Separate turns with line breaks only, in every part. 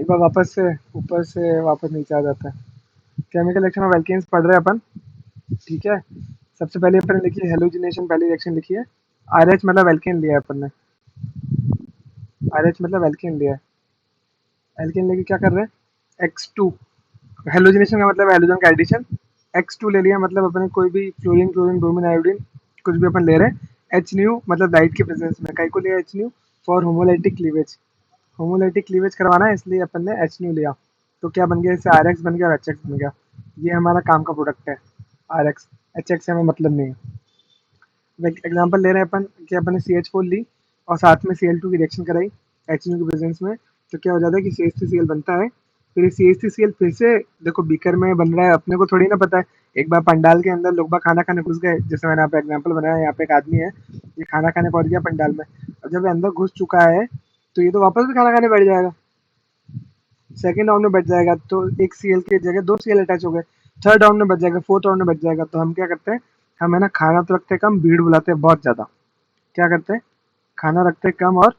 एक बार वापस से ऊपर से वापस नीचे आ जाता है। केमिकल रिएक्शन ऑफ एल्केन्स पढ़ रहे हैं अपन, ठीक है। सबसे पहले अपन ने लिखी हेलोजिनेशन, पहली रिएक्शन लिखी है। आर एच मतलब एल्केन लिया है अपन ने, आर एच मतलब एल्केन लिया है। एल्केन लेके क्या कर रहे हैं, एक्स टू। हेलोजिनेशन का मतलब हेलोजन का एडिशन। एक्स टू ले लिया मतलब अपने कोई भी फ्लोरीन क्लोरीन ब्रोमीन आयोडीन कुछ भी अपन ले रहे हैं। एच न्यू मतलब लाइट की प्रेजेंस में, कई को लिया H new for homolytic cleavage. Homolytic cleavage करवाना है इसलिए अपन ने एच न्यू लिया। तो क्या बन गया, इससे आर एक्स बन गया और एच एक्स बन गया। ये हमारा काम का प्रोडक्ट है आर एक्स। एच एक्स से हमें मतलब नहीं है। एग्जाम्पल ले रहे हैं अपन कि अपन ने सी एच फोर ली और साथ में सी एल टू की रिएक्शन कराई एच न्यू की प्रेजेंस में। तो क्या हो जाता है कि C H three C L बनता है। फिर C H three C L फिर से देखो बीकर में बन रहा है, अपने को थोड़ी ना पता है। एक बार पंडाल के अंदर लोग बाग खाना खाने घुस गए, जैसे मैंने यहाँ पे एग्जाम्पल बनाया, यहाँ पे एक आदमी है, ये खाना खाने पहुंच गया पंडाल में। अब जब ये अंदर घुस चुका है तो ये तो वापस भी खाना खाने बैठ जाएगा, सेकंड राउंड में बच जाएगा तो एक सीएल की जगह दो सीएल अटैच हो गए। थर्ड राउंड में बच जाएगा, फोर्थ राउंड में बच जाएगा। तो हम क्या करते हैं, हम है ना खाना तो रखते हैं कम, भीड़ बुलाते हैं बहुत ज्यादा। क्या करते हैं, खाना रखते हैं कम और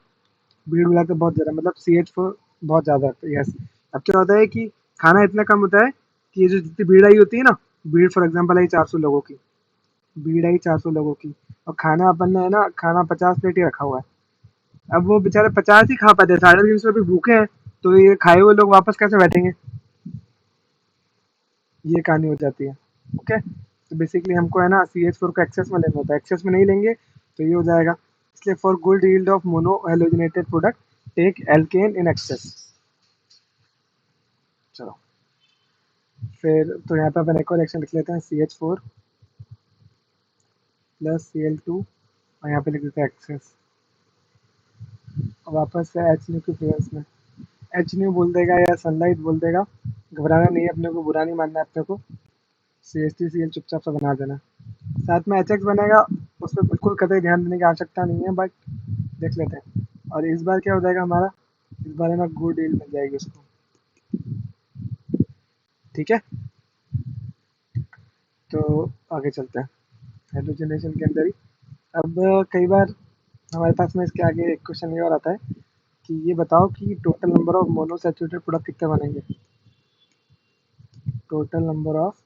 भीड़ बुलाते हैं बहुत ज्यादा, मतलब सी एच फोर बहुत ज्यादा रखते हैं। यस। अब क्या होता है कि खाना इतना कम होता है कि ये जो जितनी भीड़ आई होती है ना, भीड़ फॉर एग्जाम्पल आई 400 लोगों की, भीड़ आई 400 लोगों की, और खाना अपन ने है ना, खाना 50 प्लेट ही रखा हुआ है। अब वो बेचारे 50 ही खा पाते हैं, 350 भी भूखे हैं। तो ये खाए हुए लोग वापस कैसे बैठेंगे, ये कहानी हो जाती है। ओके, तो बेसिकली हमको है ना सी एच फोर को एक्सेस में लेना होता है, एक्सेस में नहीं लेंगे तो ये हो जाएगा। इसलिए for good yield of mono halogenated product take alkane in excess. चलो फिर तो यहाँ पे अपन एक और रिएक्शन लिख लेते हैं, C H four plus C L two, और यहाँ पे लिख देते हैं एक्सेस। वापस से एच न्यू की प्रेजेंस में, एच न्यू बोल देगा या सनलाइट बोल देगा, घबराना नहीं है, अपने को बुरा नहीं मानना है अपने को। C H T C L चुपचाप सा बना देना। साथ में एच एक्स बनेगा, उस पर बिल्कुल कतई ध्यान देने की आवश्यकता नहीं है, बट देख लेते हैं। और इस बार क्या हो जाएगा हमारा, इस बार है ना गुड डील मिल जाएगी उसको, ठीक है। तो आगे चलते हैं हाइड्रोजनेशन के अंदर ही। अब कई बार हमारे पास में इसके आगे एक क्वेश्चन ये और आता है कि ये बताओ कि total number of monosaturated product कितने बनेंगे। Total number of,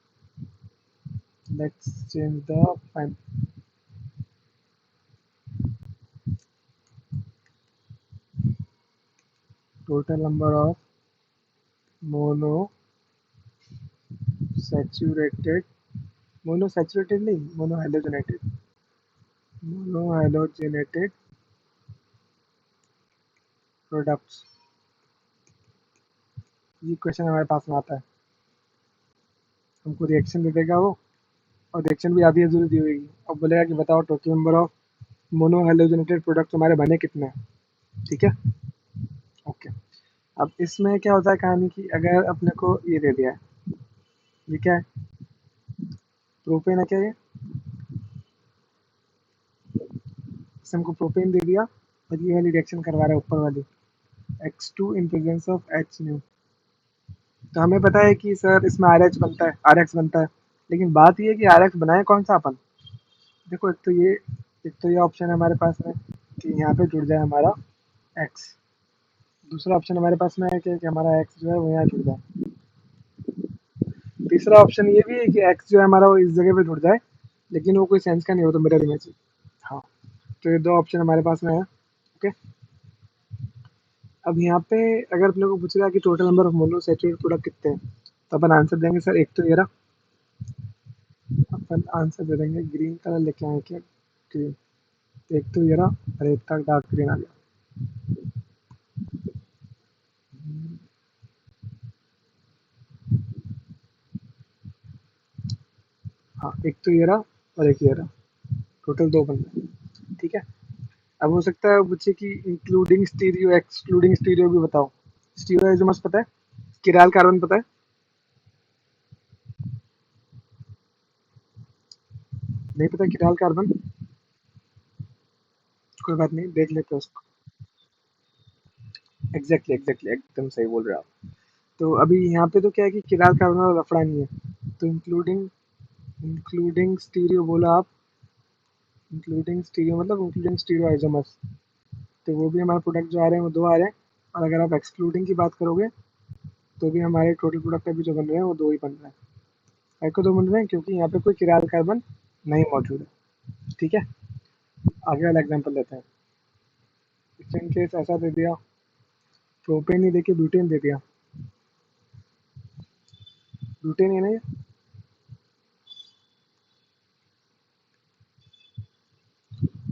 let's change the fine, total number of mono saturated, mono saturated नहीं, mono hydrogenated, mono hydrogenated products. ये क्वेश्चन हमारे पास में आता है, हमको रिएक्शन दे देगा वो, और रिएक्शन भी आधी अधूरी दी होगी, और बोलेगा कि बताओ total number of mono halogenated product तुम्हारे बने कितने हैं, ठीक है। ओके, अब इसमें क्या होता है कहानी की, अगर अपने को ये दे दिया है, ये क्या है, प्रोपेन है क्या ये, इससे हमको प्रोपेन दे दिया, और ये वाली रिएक्शन करवा रहा है ऊपर वाली, X2 in presence of H new. तो हमें पता है कि सर इसमें आर एच बनता है, आर एक्स बनता है, लेकिन बात ये है कि आर एक्स बनाए कौन सा अपन। देखो एक तो ये ऑप्शन है हमारे पास में कि यहाँ पे जुड़ जाए हमारा एक्स। दूसरा ऑप्शन हमारे पास में है कि हमारा एक्स जो है वो यहाँ जुड़ जाए। तीसरा ऑप्शन ये भी है कि एक्स जो है हमारा वो इस जगह पे जुड़ जाए, लेकिन वो कोई सेंस का नहीं हो, तो मिरर इमेज। हाँ, तो ये दो ऑप्शन हमारे पास में है। ओके, अब यहाँ पे अगर अपने को पूछ रहा है कि total number of mono saturated product कितने हैं, तो अपन आंसर देंगे सर, एक तो ये रहा, अपन आंसर दे देंगे ग्रीन कलर लेके आए क्या, ग्रीन। एक तो ये रहा, अरे इतना डार्क ग्रीन आ गया। हाँ, एक तो ये रहा और एक ये रहा, टोटल दो बंदे, ठीक है। अब हो सकता है पूछे कि इंक्लूडिंग स्टीरियो एक्सक्लूडिंग स्टीरियो भी बताओ। स्टीरियो आइसोमर्स पता है, किराल कार्बन पता है, नहीं पता किराल कार्बन, कोई बात नहीं, देख लेते हैं उसको। एग्जैक्टली एग्जैक्टली, एकदम सही बोल रहे हो आप। तो अभी यहाँ पे तो क्या है कि किराल कार्बन वाला लफड़ा नहीं है, तो इंक्लूडिंग, इंक्लूडिंग स्टीरियो बोला आप, इंक्लूडिंग स्टीरियो मतलब इंक्लूडिंग स्टीरियो आइसोमर्स, तो वो भी हमारे प्रोडक्ट जो आ रहे हैं वो दो आ रहे हैं। और अगर आप एक्सक्लूडिंग की बात करोगे तो भी हमारे टोटल प्रोडक्ट अभी जो बन रहे हैं वो 2 ही बन रहे हैं। काहे को 2 बन रहे हैं? क्योंकि यहाँ पे कोई किराल कार्बन नहीं मौजूद है। ठीक है? आगे वाला एग्ज़ाम्पल लेते हैं। इन केस ऐसा दे दिया, प्रोपेन ही देके ब्यूटेन दे दिया। ब्यूटेन है ना ये?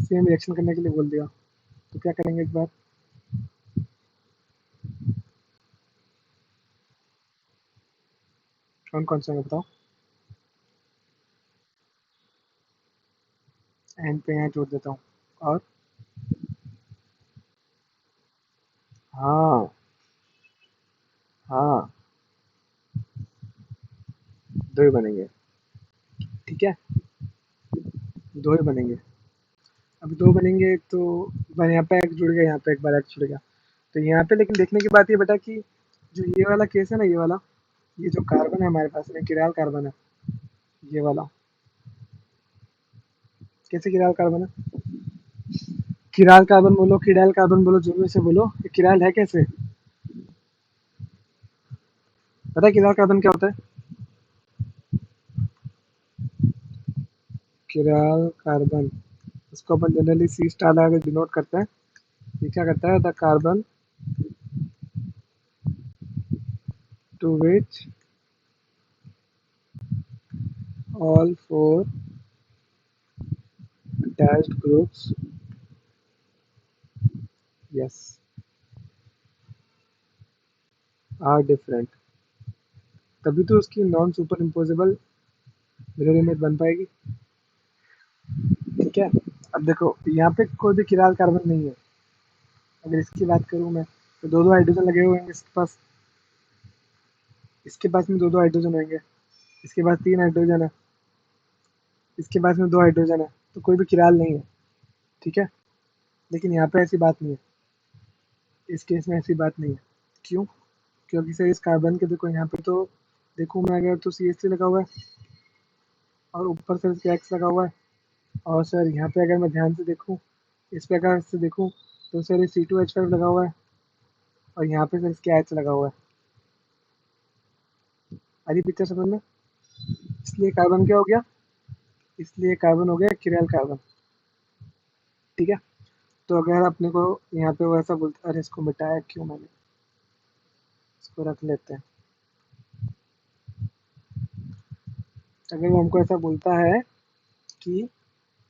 सेम रिएक्शन करने के लिए बोल दिया। तो क्या करेंगे इस बार? कौन-कौन से हैं बताओ? एंड पे यहाँ जोड़ देता हूँ। और हाँ, हाँ, 2 ही बनेंगे। ठीक है? 2 ही बनेंगे। अब 2 बनेंगे तो ब यहाँ पे एक जुड़ गया, यहाँ पे एक बार एक्स जुड़ गया। तो यहाँ पे लेकिन देखने की बात ये बेटा कि जो ये वाला केस है ना, ये वाला, ये जो कार्बन है हमारे पास में, किराल कार्बन है, ये वाला। कैसे किराल कार्बन है? किराल कार्बन बोलो, किडाल कार्बन बोलो, जो भी से बोलो, ये किराल है कैसे? पता है किराल कार्बन क्या होता है? किराल कार्बन, इसको अपन जनरली सी स्टार लगा के डिनोट करते हैं। ये क्या करता है? The carbon to which all four attached groups, yes, are different, तभी तो उसकी non super imposable mirror image बन पाएगी। ठीक है? अब देखो यहाँ पे कोई भी किराल कार्बन नहीं है। अगर इसकी बात करूँ मैं, तो दो दो हाइड्रोजन लगे हुए हैं इसके पास। इसके पास में दो दो हाइड्रोजन होंगे, इसके पास 3 हाइड्रोजन है, इसके पास में 2 हाइड्रोजन है, तो कोई भी किराल नहीं है। ठीक है? लेकिन यहाँ पे ऐसी बात नहीं है, इस केस में ऐसी बात नहीं है। क्यों? क्योंकि सर इस कार्बन के देखो यहाँ पे तो देखूँ मैं अगर, तो CH3 लगा हुआ है और ऊपर से इसके X लगा हुआ है। और सर यहाँ पे अगर मैं ध्यान से देखूँ, इस प्रकार से देखूँ, तो सर ये C2H5 लगा हुआ है और यहाँ पे सर इसके H लगा हुआ है। आ रही पिक्चर समझ में? इसलिए कार्बन क्या हो गया? इसलिए कार्बन हो गया किरल कार्बन। ठीक है? तो अगर अपने को यहाँ पे वो ऐसा बोलता, अरे इसको मिटाया क्यों मैंने, इसको रख लेते हैं। अगर वो हमको ऐसा बोलता है कि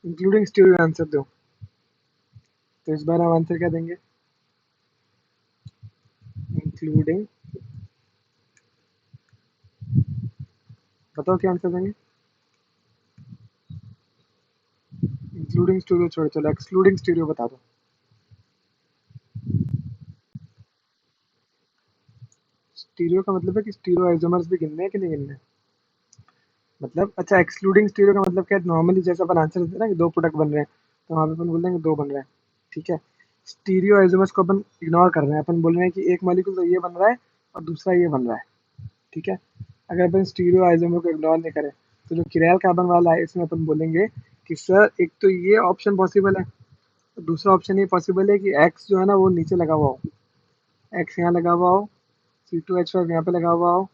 इंक्लूडिंग स्टीरियो आंसर दो, तो इस बार हम आंसर क्या देंगे? इंक्लूडिंग, बताओ क्या आंसर देंगे? इंक्लूडिंग स्टीरियो छोड़, चलो एक्सक्लूडिंग स्टीरियो बता दो। स्टीरियो का मतलब है कि स्टीरियो आइसोमर्स भी गिनने हैं कि नहीं गिनने? मतलब अच्छा, एक्सक्लूडिंग स्टीरियो का मतलब क्या है? नॉर्मली जैसे अपन आंसर देते हैं ना कि 2 प्रोडक्ट बन रहे हैं, तो वहाँ पे अपन बोल देंगे 2 बन रहे हैं। ठीक है? स्टीरियो आइसोमर्स को अपन इग्नोर कर रहे हैं, अपन बोल रहे हैं कि एक मॉलिक्यूल तो ये बन रहा है और दूसरा ये बन रहा है। ठीक है? अगर अपन स्टीरियो आइसोमर को इग्नोर नहीं करें, तो जो किरैल कार्बन वाला है इसमें अपन बोलेंगे कि सर एक तो ये ऑप्शन पॉसिबल है, दूसरा ऑप्शन ये पॉसिबल है कि एक्स जो है ना वो नीचे लगा हुआ हो, एक्स यहाँ लगा हुआ हो, C2H5 यहाँ पे लगा हुआ हो,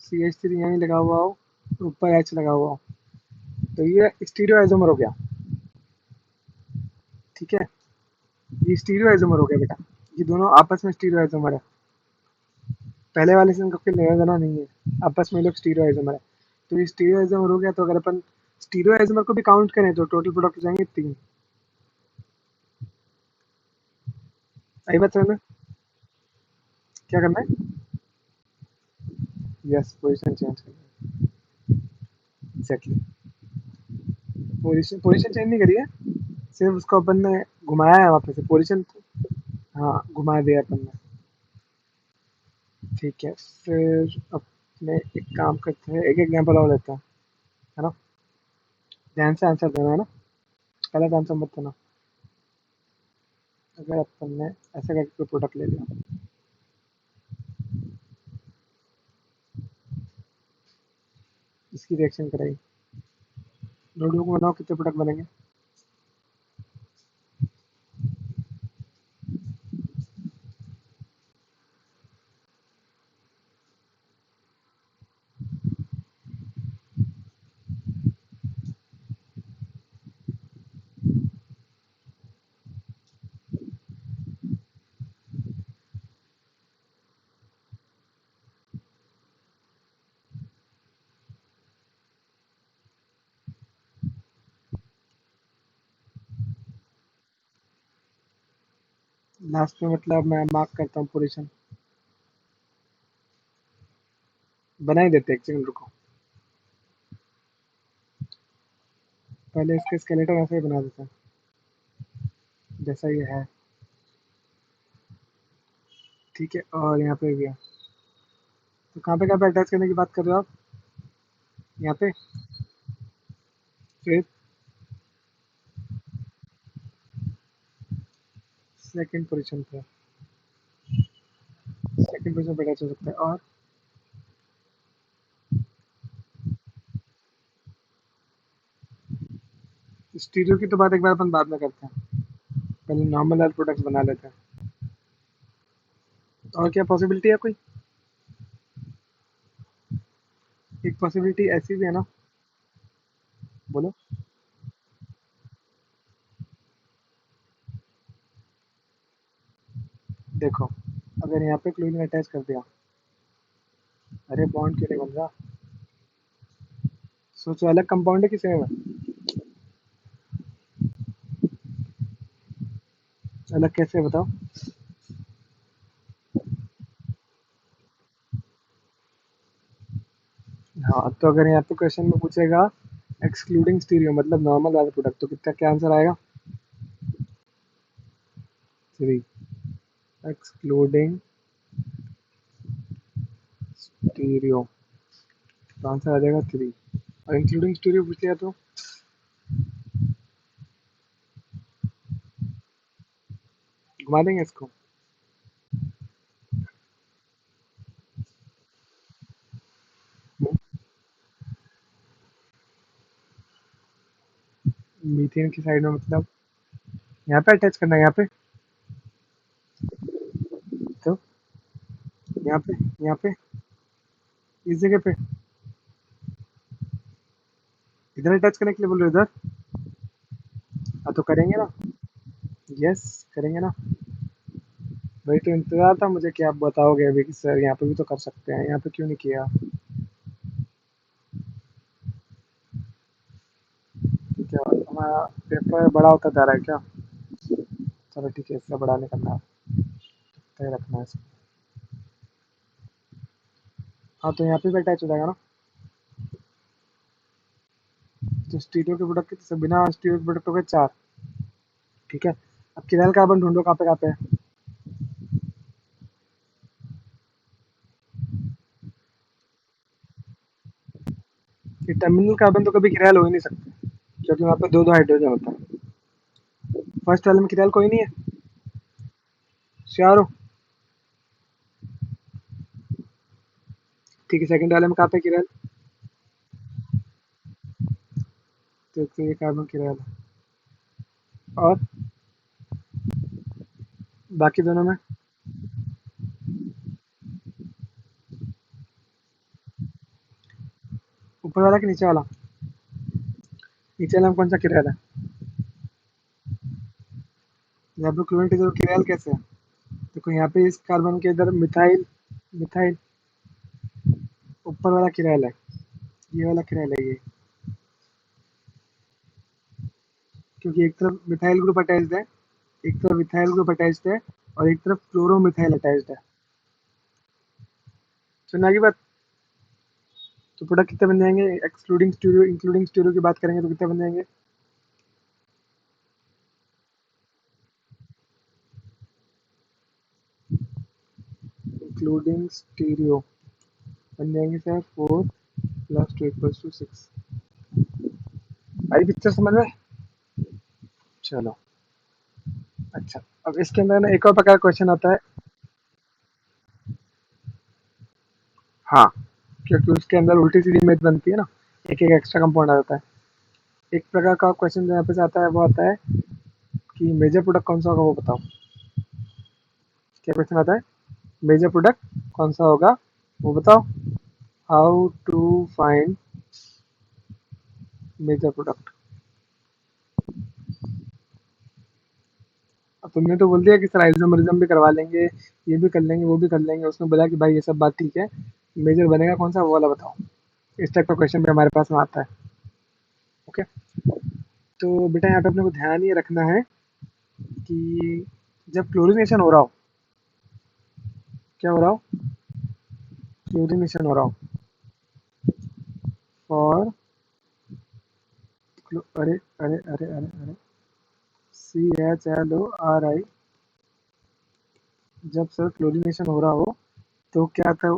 CH3 यहाँ लगा हुआ हो, ऊपर H लगा हुआ हो। तो ये स्टीरियो आइसोमर हो गया। ठीक है? ये स्टीरियो आइसोमर हो गया बेटा, ये दोनों आपस में स्टीरियो आइसोमर है। पहले वाले से इनका कोई लेना देना नहीं है, आपस में ये लोग स्टीरियो आइसोमर है। तो ये स्टीरियो आइसोमर हो गया, तो अगर अपन स्टीरियो आइसोमर को भी काउंट करें तो टोटल प्रोडक्ट हो जाएंगे 3। आई बात समझ में? क्या करना है? यस, पोजीशन चेंज करना है। एग्जैक्टली, पोजीशन चेंज नहीं करी है, सिर्फ उसको अपन ने घुमाया है वापस से पोजीशन। हाँ, घुमा दिया अपन ने। ठीक है, फिर अपने एक काम करते हैं, एक एग्जांपल और लेते हैं, है ना? ध्यान से आंसर देना है ना, गलत आंसर मत देना। अगर अपन ने ऐसा करके कोई प्रोडक्ट ले लिया, इसकी रिएक्शन कराई, नोटबुक बनाओ कितने प्रोडक्ट बनेंगे? लास्ट में मतलब मैं मार्क करता हूँ पोजीशन। बना ही देते, एक सेकंड रुको। पहले इसके स्केलेटन ऐसे ही बना देते हैं जैसा ये है। ठीक है, और यहाँ पे भी है। तो कहाँ पे अटैच करने की बात कर रहे हो आप? यहाँ पे? फिर सेकंड पोजीशन पे, सेकंड पोजीशन पे अटैच हो सकता है। और स्टीरियो की तो बात एक बार अपन बाद में करते हैं, पहले नॉर्मल वाले प्रोडक्ट्स बना लेते हैं। और क्या पॉसिबिलिटी है कोई? एक पॉसिबिलिटी ऐसी भी है ना। बोलो। देखो, अगर यहाँ पे क्लोरीन अटैच कर दिया, अरे बॉन्ड क्यों नहीं बन रहा? सोचो, अलग कंपाउंड है कि सेम है? अलग कैसे है बताओ? हाँ, तो अगर यहाँ पे क्वेश्चन में पूछेगा एक्सक्लूडिंग स्टीरियो मतलब नॉर्मल वाला प्रोडक्ट, तो कितना क्या आंसर आएगा? 3। एक्सक्लूडिंग स्टीरियो, तो आंसर आ जाएगा 3। और इंक्लूडिंग स्टीरियो पूछ लिया तो घुमा देंगे इसको। मीथेन की साइड में मतलब यहाँ पे अटैच करना है, यहाँ पे? तो यहाँ पे, यहाँ पे, इस जगह पे, इधर अटैच करने के लिए बोल रहे हो? इधर? हाँ, तो करेंगे ना। यस, करेंगे ना। वही तो इंतजार था मुझे कि आप बताओगे अभी कि सर यहाँ पे भी तो कर सकते हैं, यहाँ पे क्यों नहीं किया? क्या हमारा पेपर बड़ा होता जा रहा है क्या? चलो ठीक है, इससे बड़ा नहीं करना, तय रखना है इसको। हाँ, तो यहाँ पे भी अटैच हो जाएगा ना। तो स्टीरियो के प्रोडक्ट से बिना स्टीरियो के प्रोडक्ट हो गए 4। ठीक है, अब किरल कार्बन ढूंढो, कहाँ पे है? ये टर्मिनल कार्बन तो कभी किरल हो ही नहीं सकते, क्योंकि वहाँ पे दो दो हाइड्रोजन होता है। फर्स्ट वाले में किरल कोई नहीं है, श्योर हो? ठीक है, सेकंड वाले में कहाँ पे किरल? तो ये कार्बन किरल है। और बाकी दोनों में? ऊपर वाला कि नीचे वाला? नीचे वाला में कौन सा किरल है? यहाँ पे क्लोरीन की जगह किरल कैसे है? देखो, यहाँ पे इस कार्बन के इधर मिथाइल, मिथाइल ऊपर वाला किरल है, ये वाला किरल है ये। क्योंकि एक तरफ मिथाइल ग्रुप अटैच्ड है, एक तरफ मिथाइल ग्रुप अटैच्ड है, और एक तरफ क्लोरोमिथाइल अटैच्ड है। सुनना की बात। तो प्रोडक्ट कितने बन जाएंगे एक्सक्लूडिंग स्टीरियो? इंक्लूडिंग स्टीरियो की बात करेंगे तो कितने बन जाएंगे? इंक्लूडिंग स्टीरियो बन जाएंगे सर 4 प्लस 2 इक्वल्स टू 6। आई पिक्चर समझ में? चलो, अच्छा। अब इसके अंदर ना एक और प्रकार का क्वेश्चन आता है। हाँ, क्योंकि उसके अंदर उल्टी सीधी इमेज बनती है ना, एक एक एक्स्ट्रा कंपाउंड आ जाता है। एक प्रकार का क्वेश्चन जो यहाँ पे से आता है वो आता है कि मेजर प्रोडक्ट कौन सा होगा वो बताओ। क्या क्वेश्चन आता है? मेजर प्रोडक्ट कौन सा होगा वो बताओ। How to find major product. अब तुमने तो बोल दिया कि सर आइसोमरिज्म भी करवा लेंगे, ये भी कर लेंगे, वो भी कर लेंगे। उसने बोला कि भाई ये सब बात ठीक है, मेजर बनेगा कौन सा वो वाला बताओ। इस टाइप का क्वेश्चन भी हमारे पास में आता है। ओके, तो बेटा यहाँ पे अपने को ध्यान ये रखना है कि जब क्लोरीनेशन हो रहा हो, क्या हो रहा हो, क्लोरीनेशन हो रहा हो फॉर, अरे अरे अरे अरे अरे, CHLORI, जब सर क्लोरीनेशन हो रहा हो तो क्या था,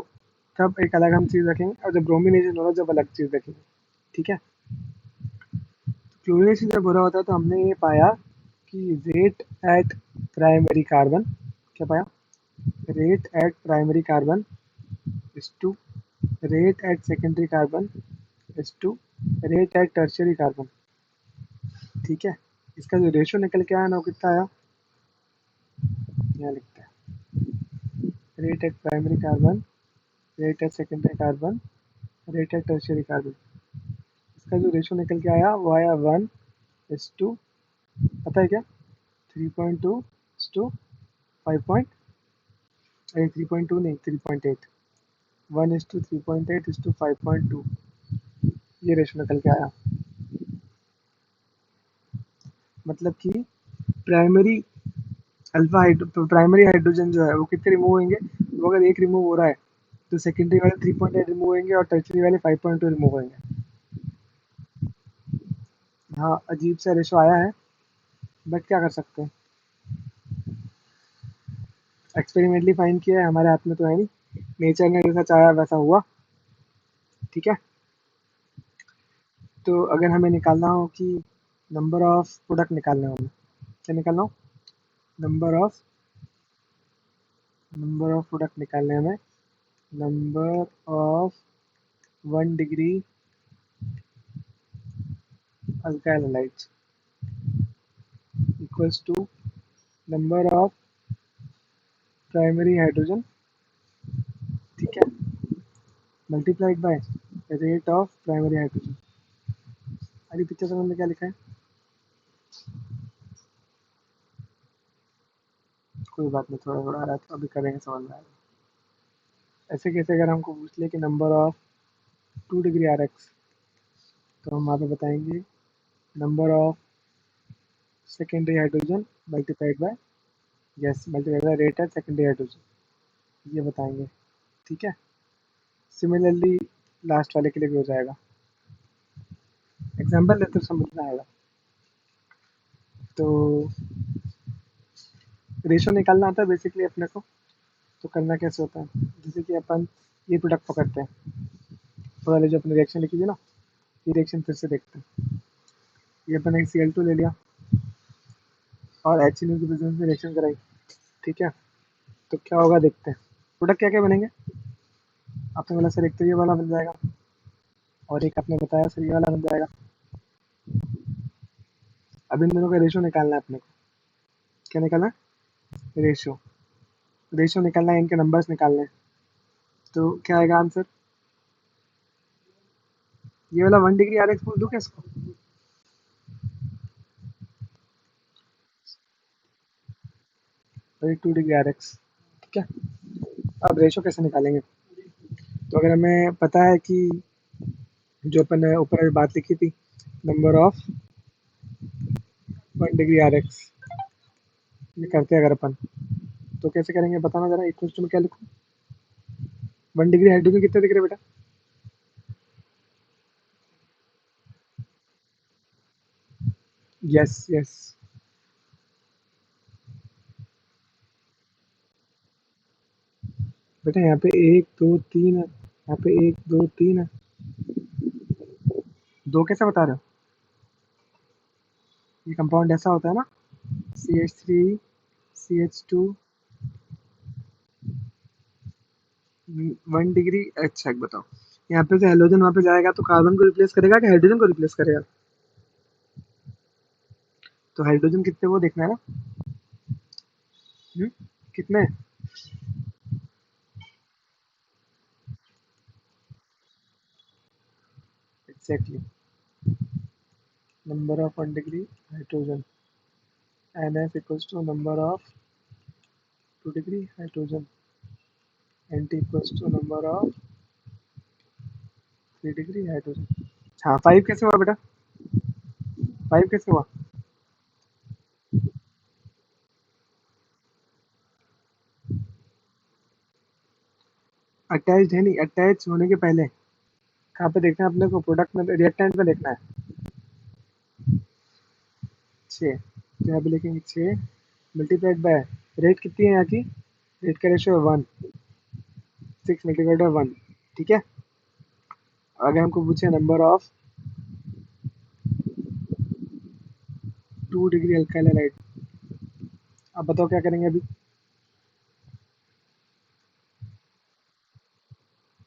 तब एक अलग हम चीज़ रखेंगे, और जब ब्रोमिनेशन हो रहा हो जब अलग चीज़ रखेंगे। ठीक है, क्लोरीनेशन जब हो रहा होता है तो हमने ये पाया कि रेट एट प्राइमरी कार्बन, क्या पाया, rate at primary carbon is to rate at secondary carbon is to rate at tertiary carbon. ठीक है, इसका जो रेशियो निकल के आया ना वो कितना आया, यहाँ लिखते हैं, rate at primary carbon, rate at secondary carbon, rate at tertiary carbon. इसका जो रेशियो निकल के आया वो आया 1:, पता है क्या, 3.2:5 अरे 3.2 नहीं, 3.8, 1:3.8:5.2, ये रेशियो निकल के आया। मतलब कि primary alpha hydro, primary hydrogen जो है वो कितने रिमूव होंगे, वो अगर एक रिमूव हो रहा है तो सेकेंडरी वाले 3.8 रिमूव होंगे और टर्शरी वाले 5.2 रिमूव होंगे। हाँ, अजीब सा रेशो आया है, बट क्या कर सकते हैं, एक्सपेरिमेंटली फाइंड किया है, हमारे हाथ में तो है नहीं, नेचर ने जैसा चाहा वैसा हुआ। ठीक है, तो अगर हमें निकालना हो कि नंबर ऑफ प्रोडक्ट निकालना हो, हमें क्या निकालना हो, नंबर ऑफ प्रोडक्ट निकालने हैं हमें, number of 1 degree alkyl halides equals to number of primary hydrogen, ठीक है, multiplied by rate of primary hydrogen. अरे पिक्चर समझ में क्या लिखा है, कोई बात नहीं, थोड़ा थोड़ा आ रहा है तो अभी करेंगे, समझ में आएगा। ऐसे कैसे अगर हमको पूछ ले कि नंबर ऑफ 2 डिग्री RX, तो हम वहाँ पे बताएंगे number of secondary hydrogen multiplied by, yes, multiplied by rate of secondary hydrogen, ये बताएंगे। ठीक है, सिमिलरली लास्ट वाले के लिए भी हो जाएगा, एग्जाम्पल लेते समझ में आएगा। तो रेशो निकालना आता है बेसिकली अपने को, तो करना कैसे होता है, जैसे कि अपन ये प्रोडक्ट पकड़ते हैं, तो वाले जो अपने रिएक्शन लिखी थी ना, ये रिएक्शन फिर से देखते हैं। ये अपन एक Cl2 ले लिया और HNO की प्रेजेंस में रिएक्शन कराई। ठीक है, तो क्या होगा देखते हैं, प्रोडक्ट क्या क्या बनेंगे, आपने बोला सर एक तो ये वाला बन जाएगा, और एक आपने बताया सर ये वाला बन जाएगा। अब इन दोनों का रेशो निकालना है अपने को, क्या निकालना है, रेशो, रेशो निकालना है, इनके नंबर्स निकालने हैं, तो क्या आएगा आंसर, ये वाला 1 डिग्री RX बोल दूँ क्या इसको, वही 2 डिग्री RX। ठीक है, अब रेशो कैसे निकालेंगे, तो अगर हमें पता है कि जो अपन ने ऊपर अभी बात लिखी थी, नंबर ऑफ 1 डिग्री RX, ये करते हैं अगर अपन, तो कैसे करेंगे बताना जरा, एक क्वेश्चन में क्या लिखूँ, 1 डिग्री हाइड्रोजन कितने दिख रहे बेटा, यस यस, बेटा यहाँ पे 1 2 3 है, यहाँ पे 1 2 3 है, दो कैसे बता रहे हो, ये कंपाउंड ऐसा होता है ना, CH3 CH2 1 डिग्री, अच्छा एक बताओ, यहाँ पे जो हेलोजन वहाँ पे जाएगा तो कार्बन को रिप्लेस करेगा कि हाइड्रोजन को रिप्लेस करेगा, तो हाइड्रोजन कितने वो देखना है ना, कितने, exactly, number of 1 degree hydrogen, NF equals to number of 2 degree hydrogen, NT equals to number of 3 degree hydrogen। हाँ, 5 कैसे हुआ बेटा, 5 कैसे हुआ, अटैच्ड है नहीं, अटैच होने के पहले कहाँ पे देखना है अपने को, प्रोडक्ट में रिएक्टेंट में देखना है। 6, तो यहाँ पे लिखेंगे 6 मल्टीप्लाइड बाय, रेट कितनी है यहाँ की, रेट का रेशियो है 1, 6 मल्टीप्लाइड बाय 1। ठीक है, आगे हमको पूछे number of 2 degree alkyl halide. अब बताओ क्या करेंगे अभी,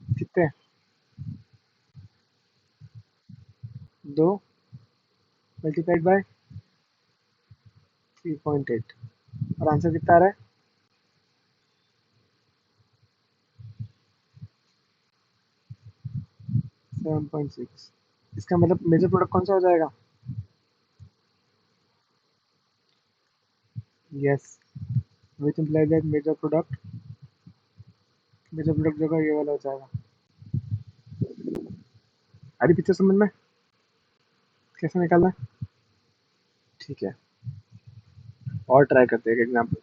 कितने, 2 मल्टीप्लाइड बाय 3.8, और आंसर कितना आ रहा है, 7.6। इसका मतलब मेजर प्रोडक्ट कौन सा हो जाएगा, yes, which implies that major product जो ये वाला हो जाएगा। अरे पीछे समझ में, कैसे निकालना है, ठीक है, और ट्राई करते हैं एक एग्जाम्पल।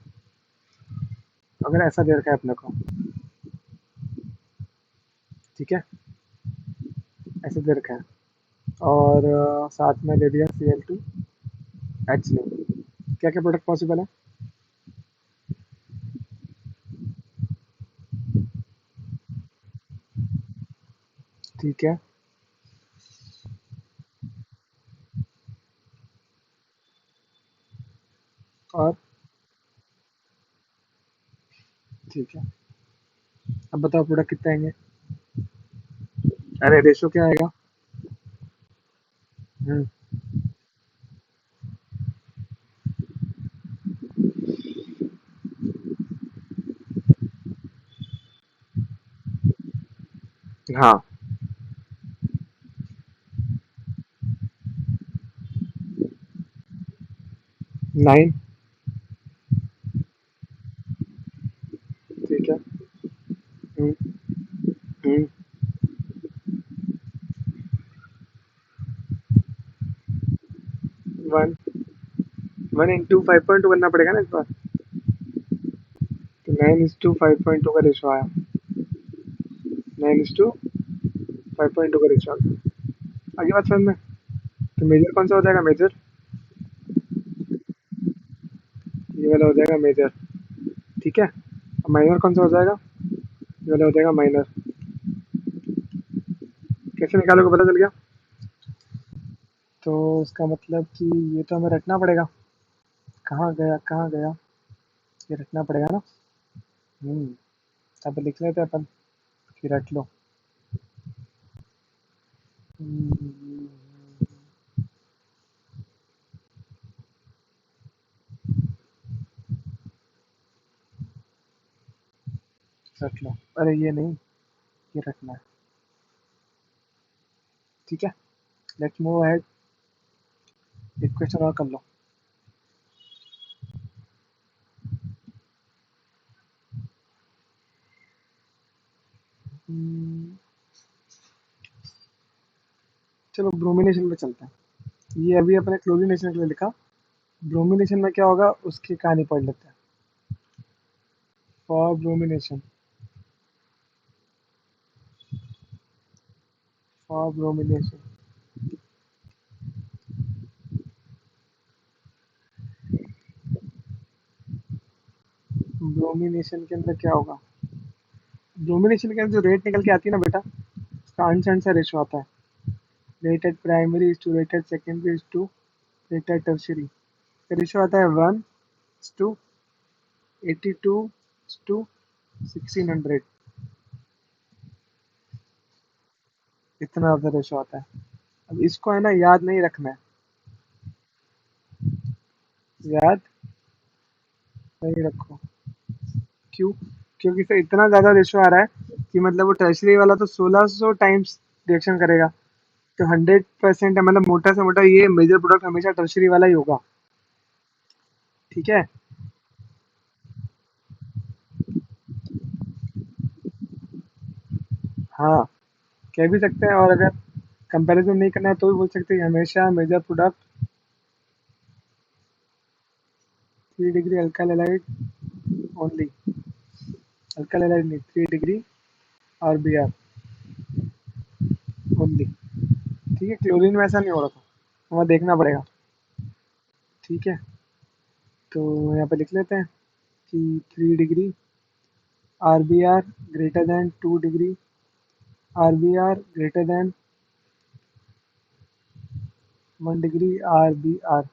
अगर ऐसा दे रखा है अपने को, ठीक है, ऐसे दे रखा है, और साथ में दे दिया Cl2 नहीं, क्या क्या प्रोडक्ट पॉसिबल है, ठीक है, और ठीक है, अब बताओ प्रोडक्ट कितने आएंगे, अरे रेशो क्या आएगा, हम्म, हाँ, 9, ठीक है, हम्म, हम्म, 1, 1 into 5.2 करना पड़ेगा ना इस बार, तो 9:5.2 का रेशो आया, 9:5.2 का रेशो आया, आगे बात समझ में। तो मेजर कौन सा हो जाएगा, मेजर ये वाला हो जाएगा मेजर, ठीक है, माइनर कौन सा हो जाएगा, ये वाला हो जाएगा माइनर। कैसे निकालोगे पता चल गया, तो इसका मतलब कि ये तो हमें रटना पड़ेगा, कहाँ गया कहाँ गया, ये रटना पड़ेगा ना, हम्म, अब लिख लेते हैं अपन, फिर रट लो, हम्म, रट लो, अरे ये नहीं, ये रटना है, ठीक है, लेट्स मूव अहेड, एक क्वेश्चन और कर लो, हम्म, चलो ब्रोमिनेशन पे चलते हैं, ये अभी अपने क्लोरीनेशन के लिए लिखा, ब्रोमिनेशन में क्या होगा उसकी कहानी पढ़ लेते हैं, for bromination, for bromination, bromination के अंदर क्या होगा, ब्रोमिनेशन के अंदर जो रेट निकल के आती है ना बेटा, उसका अनसेंड सा रेशो आता है, rate at primary is to rate at secondary is to rate at tertiary, ratio आता है 1:82:1600, इतना ज़्यादा रेशो आता है। अब इसको है ना याद नहीं रखना है, याद नहीं रखो, क्यों, क्योंकि सर इतना ज़्यादा रेशो आ रहा है कि मतलब वो टर्शियरी वाला तो 1600 टाइम्स रिएक्शन करेगा, तो 100% है, मतलब मोटा से मोटा ये मेजर प्रोडक्ट हमेशा टर्शियरी वाला ही होगा, ठीक है, हाँ, कह भी सकते हैं, और अगर कंपैरिजन नहीं करना है तो भी बोल सकते हैं कि हमेशा major product 3 degree alkyl halide only, alkyl halide नहीं, 3 degree R B R only. ठीक है, क्लोरीन में ऐसा नहीं हो रहा था, हमें देखना पड़ेगा। ठीक है, तो यहाँ पे लिख लेते हैं कि 3 degree R B R greater than 2 degree R B R greater than 1 degree R B R.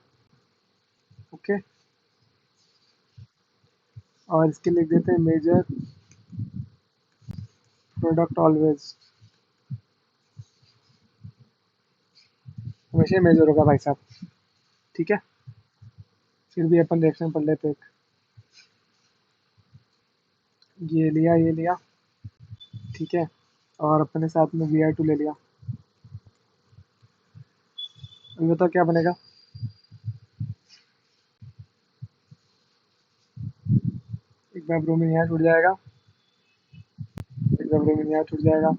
Okay, और इसके लिख देते हैं मेजर प्रोडक्ट ऑलवेज, हमेशा मेजर होगा भाई साहब। ठीक है, फिर भी अपन रिएक्शन पढ़ लेते हैं। ये लिया, ये लिया। ठीक है, और अपने साथ में Br2 ले लिया। अभी बताओ क्या बनेगा। एक बार ब्रोमीन यहाँ छूट जाएगा, एक बार ब्रोमीन यहाँ छूट जाएगा,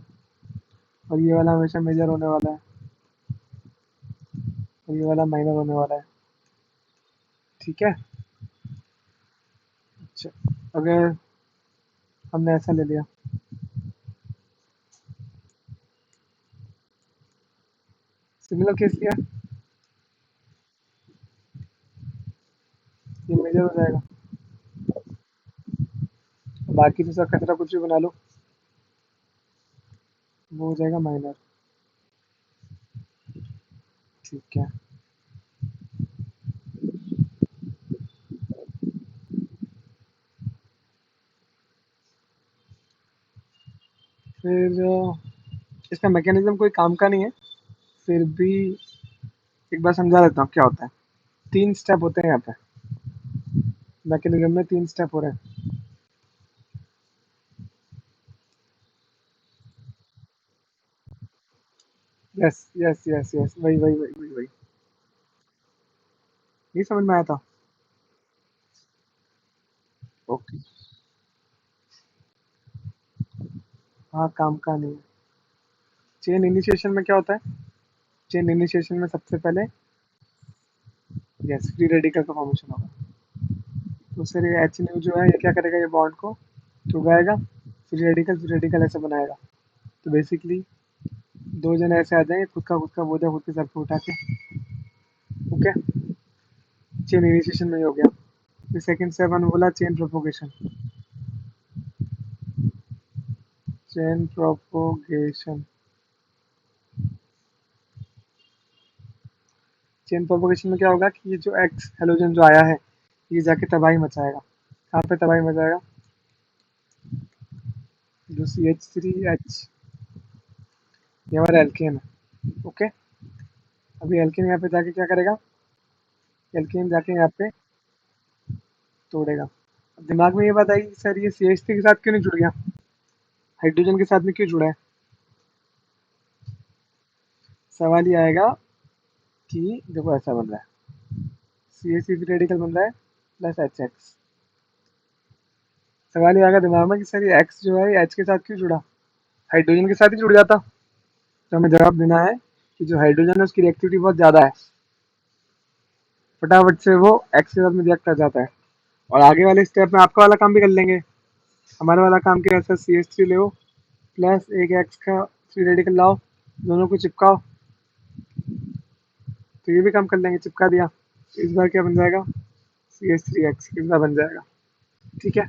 और ये वाला हमेशा मेजर होने वाला है, और ये वाला माइनर होने वाला है। ठीक है, अच्छा, अगर हमने ऐसा ले लिया, सिमिलर केस लिया, ये मेजर हो जाएगा, बाकी दूसरा खतरा कुछ भी बना लो, वो हो जाएगा माइनर। ठीक है, फिर इसका मैकेनिज्म कोई काम का नहीं है, फिर भी एक बार समझा देता हूँ क्या होता है। 3 स्टेप होते हैं यहाँ पे, मैकेनिज्म में 3 स्टेप हो रहे हैं। यस यस यस यस, वही वही वही वही वही। ये समझ में आया था। ओके, हाँ काम का नहीं है। चेन इनिशिएशन में क्या होता है, चेन इनिशिएशन में सबसे पहले यस फ्री रेडिकल का फॉर्मेशन होगा। तो सर ये एच न्यू जो है ये क्या करेगा, ये बॉन्ड को छुड़वाएगा, फ्री रेडिकल ऐसे बनाएगा। तो बेसिकली दो जने ऐसे आ जाएंगे, खुद का बोझा खुद के सर पे उठा के। ओके, चेन इनिशिएशन में ही हो गया। फिर सेकंड स्टेप हमने बोला chain propagation. Chain propagation, chain propagation में क्या होगा कि ये जो एक्स हेलोजन जो आया है ये जाके तबाही मचाएगा। कहाँ पे तबाही मचाएगा, जो CH3H, ये हमारा एल्केन है। ओके, अभी एल्केन यहाँ पे जाके क्या करेगा, एल्केन जाके यहाँ पे तोड़ेगा। अब दिमाग में ये बात आई कि सर ये CH3 के साथ क्यों नहीं जुड़ गया, हाइड्रोजन के साथ में क्यों जुड़ा है। सवाल ये आएगा कि देखो ऐसा बन रहा है, CH3 रेडिकल बन रहा है प्लस HX। सवाल ये आएगा दिमाग में कि सर ये X जो है ये H के साथ क्यों जुड़ा, हाइड्रोजन के साथ ही जुड़ जाता। तो हमें जवाब देना है कि जो हाइड्रोजन है उसकी रिएक्टिविटी बहुत ज़्यादा है, फटाफट से वो X के साथ में रिएक्ट कर जाता है। और आगे वाले स्टेप में आपका वाला काम भी कर लेंगे। हमारा वाला काम क्या है सर, CH3 ले प्लस एक एक्स का फ्री रेडिकल लाओ, दोनों को चिपकाओ, तो ये भी काम कर लेंगे, चिपका दिया। तो इस बार क्या बन जाएगा, CH3X इस बार बन जाएगा। ठीक है,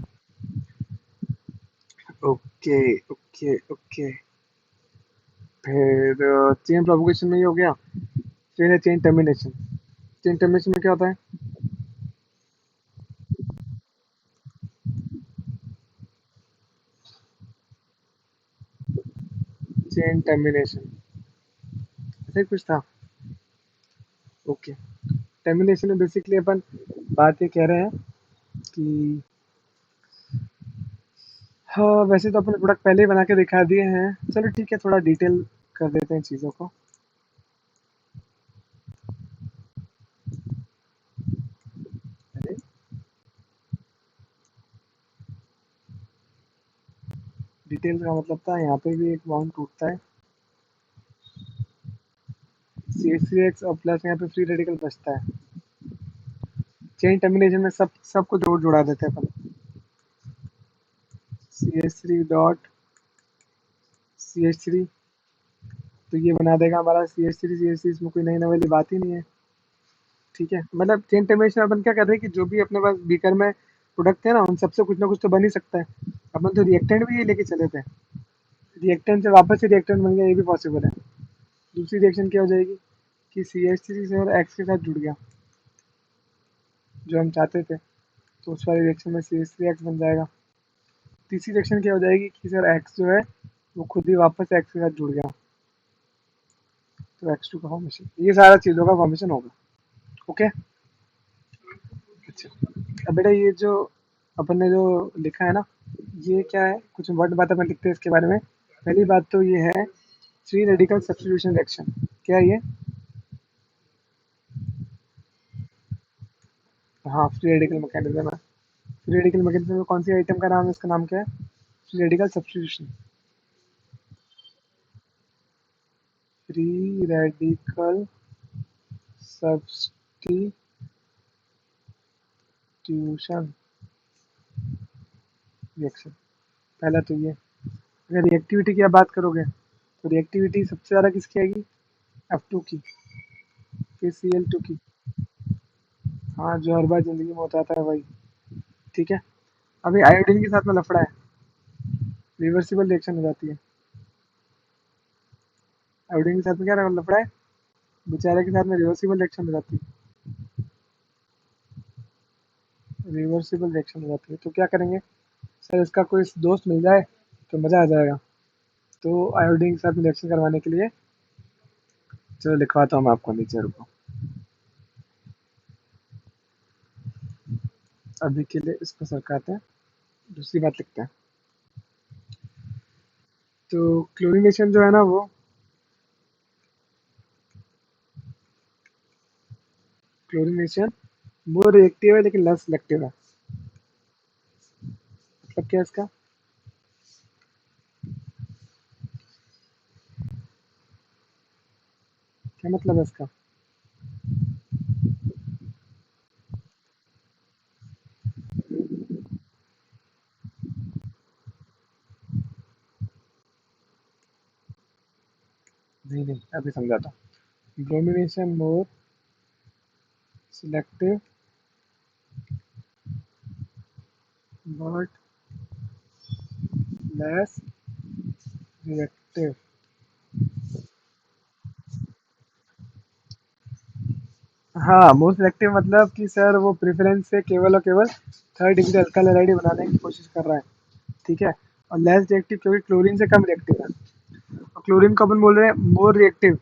ओके ओके ओके। फिर चेन प्रोपोगेशन में ही हो गया। फिर है चेन टर्मिनेशन। चेन टर्मिनेशन में क्या होता है, चेन टर्मिनेशन ऐसा ही कुछ था। ओके, टर्मिनेशन में बेसिकली अपन बात ये कह रहे हैं कि हाँ वैसे तो अपने प्रोडक्ट पहले ही बना के दिखा दिए हैं, चलो ठीक है थोड़ा डिटेल कर देते हैं चीज़ों को। अरे डिटेल का मतलब था यहाँ पे भी एक बॉन्ड टूटता है, CH3X और प्लस यहाँ पे फ्री रेडिकल बचता है। चेन टर्मिनेशन में सबको जुड़ा देते हैं अपन, CH3 डॉट CH3, तो ये बना देगा हमारा CH3 इसमें कोई नई वाली बात ही नहीं है। ठीक है, मतलब चेन टेम्परेचर अपन क्या कर रहे हैं कि जो भी अपने पास बीकर में प्रोडक्ट है ना, उन सबसे कुछ ना कुछ तो बन ही सकता है। अपन तो रिएक्टेंट भी ये लेके चले थे, रिएक्टेंट से वापस से रिएक्टेंट बन गया, ये भी पॉसिबल है। दूसरी रिएक्शन क्या हो जाएगी कि CH3 से और एक्स के साथ जुड़ गया, जो हम चाहते थे, तो उस वाली रिएक्शन में CH3X बन जाएगा। तीसरी रिएक्शन क्या हो जाएगी कि सर एक्स जो है वो खुद ही वापस एक्स के साथ जुड़ गया, तो X2 का फॉर्मेशन, ये सारा चीज़ों का फॉर्मेशन होगा। ओके। अच्छा, अब बेटा ये जो अपन ने जो लिखा है ना, ये क्या है, कुछ इम्पोर्टेंट बात अपन लिखते हैं इसके बारे में। पहली बात तो ये है फ्री रेडिकल सब्स्टिट्यूशन रिएक्शन। क्या है ये? हाँ, फ्री रेडिकल मैकेनिज्म है। फ्री रेडिकल मैकेनिज्म में कौन सी आइटम का नाम है, इसका नाम क्या है? Free radical substitution. Free radical substitution reaction, पहला तो ये। अगर रिएक्टिविटी की आप बात करोगे तो रिएक्टिविटी सबसे ज़्यादा किसकी आएगी? F2 की, फिर Cl2 की। हाँ, जो हर बार ज़िंदगी में होता आता है वही। ठीक है, अभी आयोडीन के साथ में लफड़ा है, रिवर्सिबल रिएक्शन हो जाती है। आयोडीन के साथ में क्या लफड़ा है, बेचारे के साथ में रिवर्सिबल रिएक्शन हो जाती है, रिवर्सिबल रिएक्शन हो जाती है। तो क्या करेंगे सर, इसका कोई दोस्त मिल जाए तो मज़ा आ जाएगा। तो आयोडीन के साथ में रिएक्शन करवाने के लिए, चलो लिखवाता हूँ मैं आपको, नीचे रुको। अभी के लिए इसको सरकाते हैं, दूसरी बात लिखते हैं। तो क्लोरीनेशन जो है ना, वो क्लोरीनेशन वो रिएक्टिव है लेकिन लेस सिलेक्टिव है। मतलब क्या है इसका? क्या मतलब है इसका? नहीं नहीं, अभी समझाता हूँ। Bromination more selective but less reactive. हाँ, मोर सिलेक्टिव मतलब कि सर वो प्रेफरेंस से केवल और केवल थर्ड डिग्री अल्काइल हैलाइड बनाने की कोशिश कर रहा है। ठीक है, और लेस रिएक्टिव क्योंकि क्लोरीन से कम रिएक्टिव है। और क्लोरीन को अपन बोल रहे हैं मोर रिएक्टिव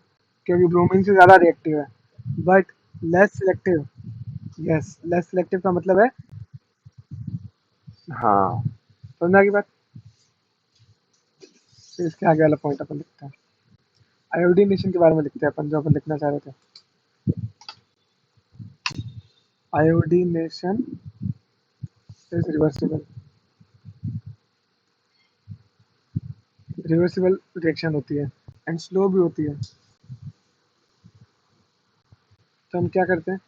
क्योंकि ब्रोमीन से ज़्यादा रिएक्टिव है, but less selective. Yes, less selective का मतलब है, हाँ, समझ की बात। फिर इसके आगे वाला पॉइंट अपन लिखते हैं, आयोडीनेशन के बारे में लिखते हैं अपन, जो अपन लिखना चाह रहे थे। Iodination is reversible, reversible reaction होती है एंड स्लो भी होती है। तो हम क्या करते हैं,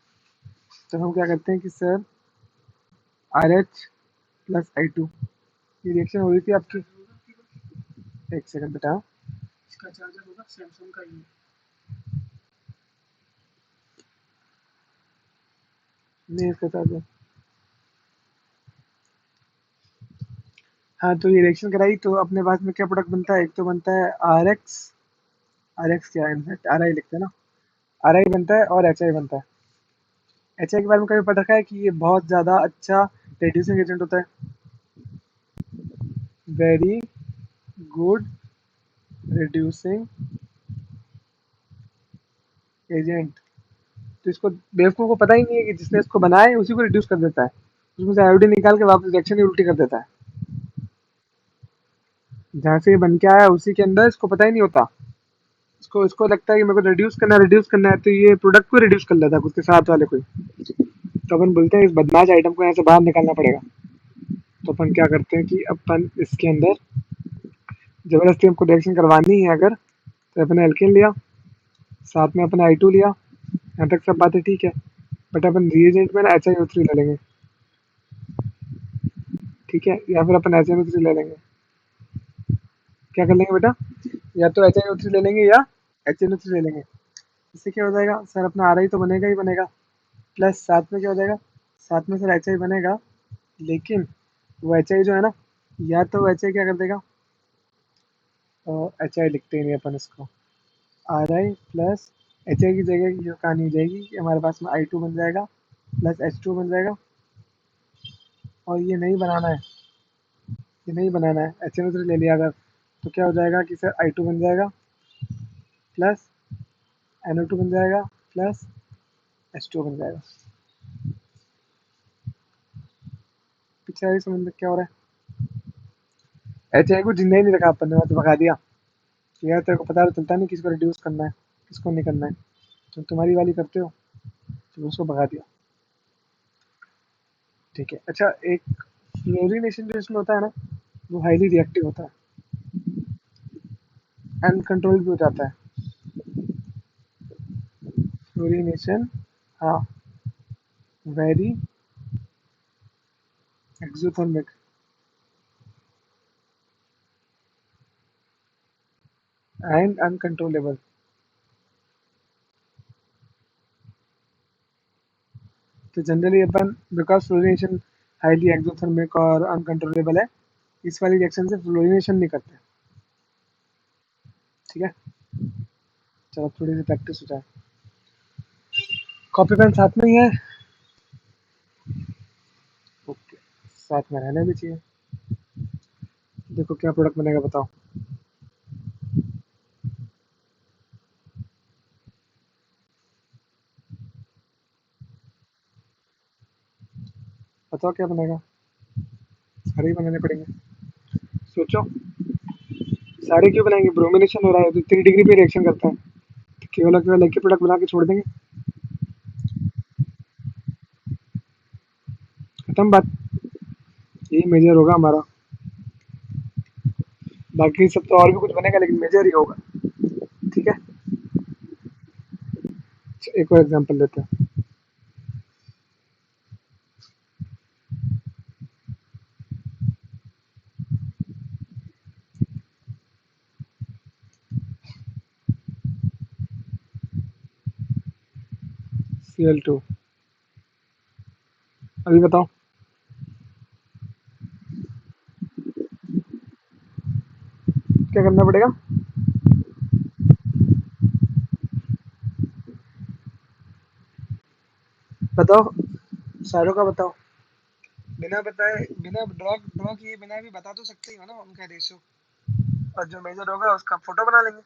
कि सर RH+I2 ये रिएक्शन हो रही थी आपकी। एक सेकंड बेटा, इसका चार्जर होगा सैमसंग का ही, नहीं इसका चार्जर। हाँ, तो ये रिएक्शन कराई तो अपने पास में क्या प्रोडक्ट बनता है, एक तो बनता है RX, RX क्या है, इनफैक्ट RI लिखते हैं ना, RI बनता है और HI बनता है। HI के बारे में कभी पता रखा है कि ये बहुत ज़्यादा अच्छा रेड्यूसिंग एजेंट होता है, वेरी गुड रिड्यूसिंग एजेंट। तो इसको बेवकूफ़ को पता ही नहीं है कि जिसने इसको बनाया है उसी को रिड्यूस कर देता है, उसमें से आयोडीन निकाल के वापस रिएक्शन ही उल्टी कर देता है। जहाँ से ये बन के आया उसी के अंदर इसको पता ही नहीं होता। इसको इसको लगता है कि मेरे को रिड्यूस करना है, तो ये प्रोडक्ट को रिड्यूस कर लेता है, उसके साथ वाले को। तो अपन बोलते हैं इस बदमाश आइटम को यहाँ से बाहर निकालना पड़ेगा। तो अपन क्या करते हैं कि अपन इसके अंदर जबरदस्ती हमको रिएक्शन करवानी है अगर, तो अपने एल्केन लिया, साथ में अपने I2 लिया, यहाँ तक सब बातें ठीक है। बट अपन रिएजेंट में ना HiO3 ले लेंगे, ठीक है, या फिर अपन HiO3 ले लेंगे। क्या कर लेंगे बेटा, या तो HiO3 ले लेंगे या HNO3 ले लेंगे। इससे क्या हो जाएगा सर, अपना RI तो बनेगा ही बनेगा, प्लस साथ में क्या हो जाएगा, साथ में सर HI बनेगा, लेकिन वो HI जो है ना, या तो वो HI क्या कर देगा, HI लिखते ही नहीं अपन इसको, RI प्लस HI की जगह ये कहानी हो जाएगी कि हमारे पास में I2 बन जाएगा प्लस H2 बन जाएगा, और ये नहीं बनाना है, ये नहीं बनाना है, HNO3 ले लिया अगर, तो क्या हो जाएगा कि सर I2 बन जाएगा प्लस NO2 बन जाएगा प्लस H2 बन जाएगा। पीछे आगे समझ में क्या हो रहा है, HI को जिंदा ही नहीं रखा अपन ने, मैं तो भगा दिया। यार तेरे को पता तो चलता नहीं किसको रिड्यूस करना है, किसको नहीं करना है, तुम तुम्हारी वाली करते हो, तो उसको भगा दिया। ठीक है, अच्छा एक फ्लोरीनेशन जो इसमें होता है ना, वो हाईली रिएक्टिव होता है, अनकंट्रोल भी हो जाता है फ्लोरीनेशन। हाँ, वेरी एक्सोथर्मिक एंड अनकंट्रोलेबल। तो generally upon, because fluorination highly exothermic और अनकंट्रोलेबल है, इस वाली रिएक्शन से फ्लोरीनेशन नहीं करते। ठीक है, चलो थोड़ी सी प्रैक्टिस हो जाए। कॉपी पेन साथ में ही है, ओके, साथ में रहना भी चाहिए। देखो क्या प्रोडक्ट बनेगा बताओ। बताओ क्या बनेगा, सारे ही बनाने पड़ेंगे, सोचो। सारे क्यों बनाएंगे, ब्रोमिनेशन हो रहा है तो 3 डिग्री पे रिएक्शन करता है, तो केवल एक ही प्रोडक्ट बना के छोड़ देंगे, खत्म बात। यही मेजर होगा हमारा, बाकी सब तो और भी कुछ बनेगा लेकिन मेजर ही होगा। ठीक है, एक और एग्जांपल लेते हैं। Cl2, अभी बताओ। क्या करना पड़ेगा, बताओ, सारों का बताओ। बिना बताए, बिना ड्रॉ ड्रॉ किए बिना भी बता तो सकते ही हो ना उनका रेशियो, और जो मेजर होगा उसका फोटो बना लेंगे।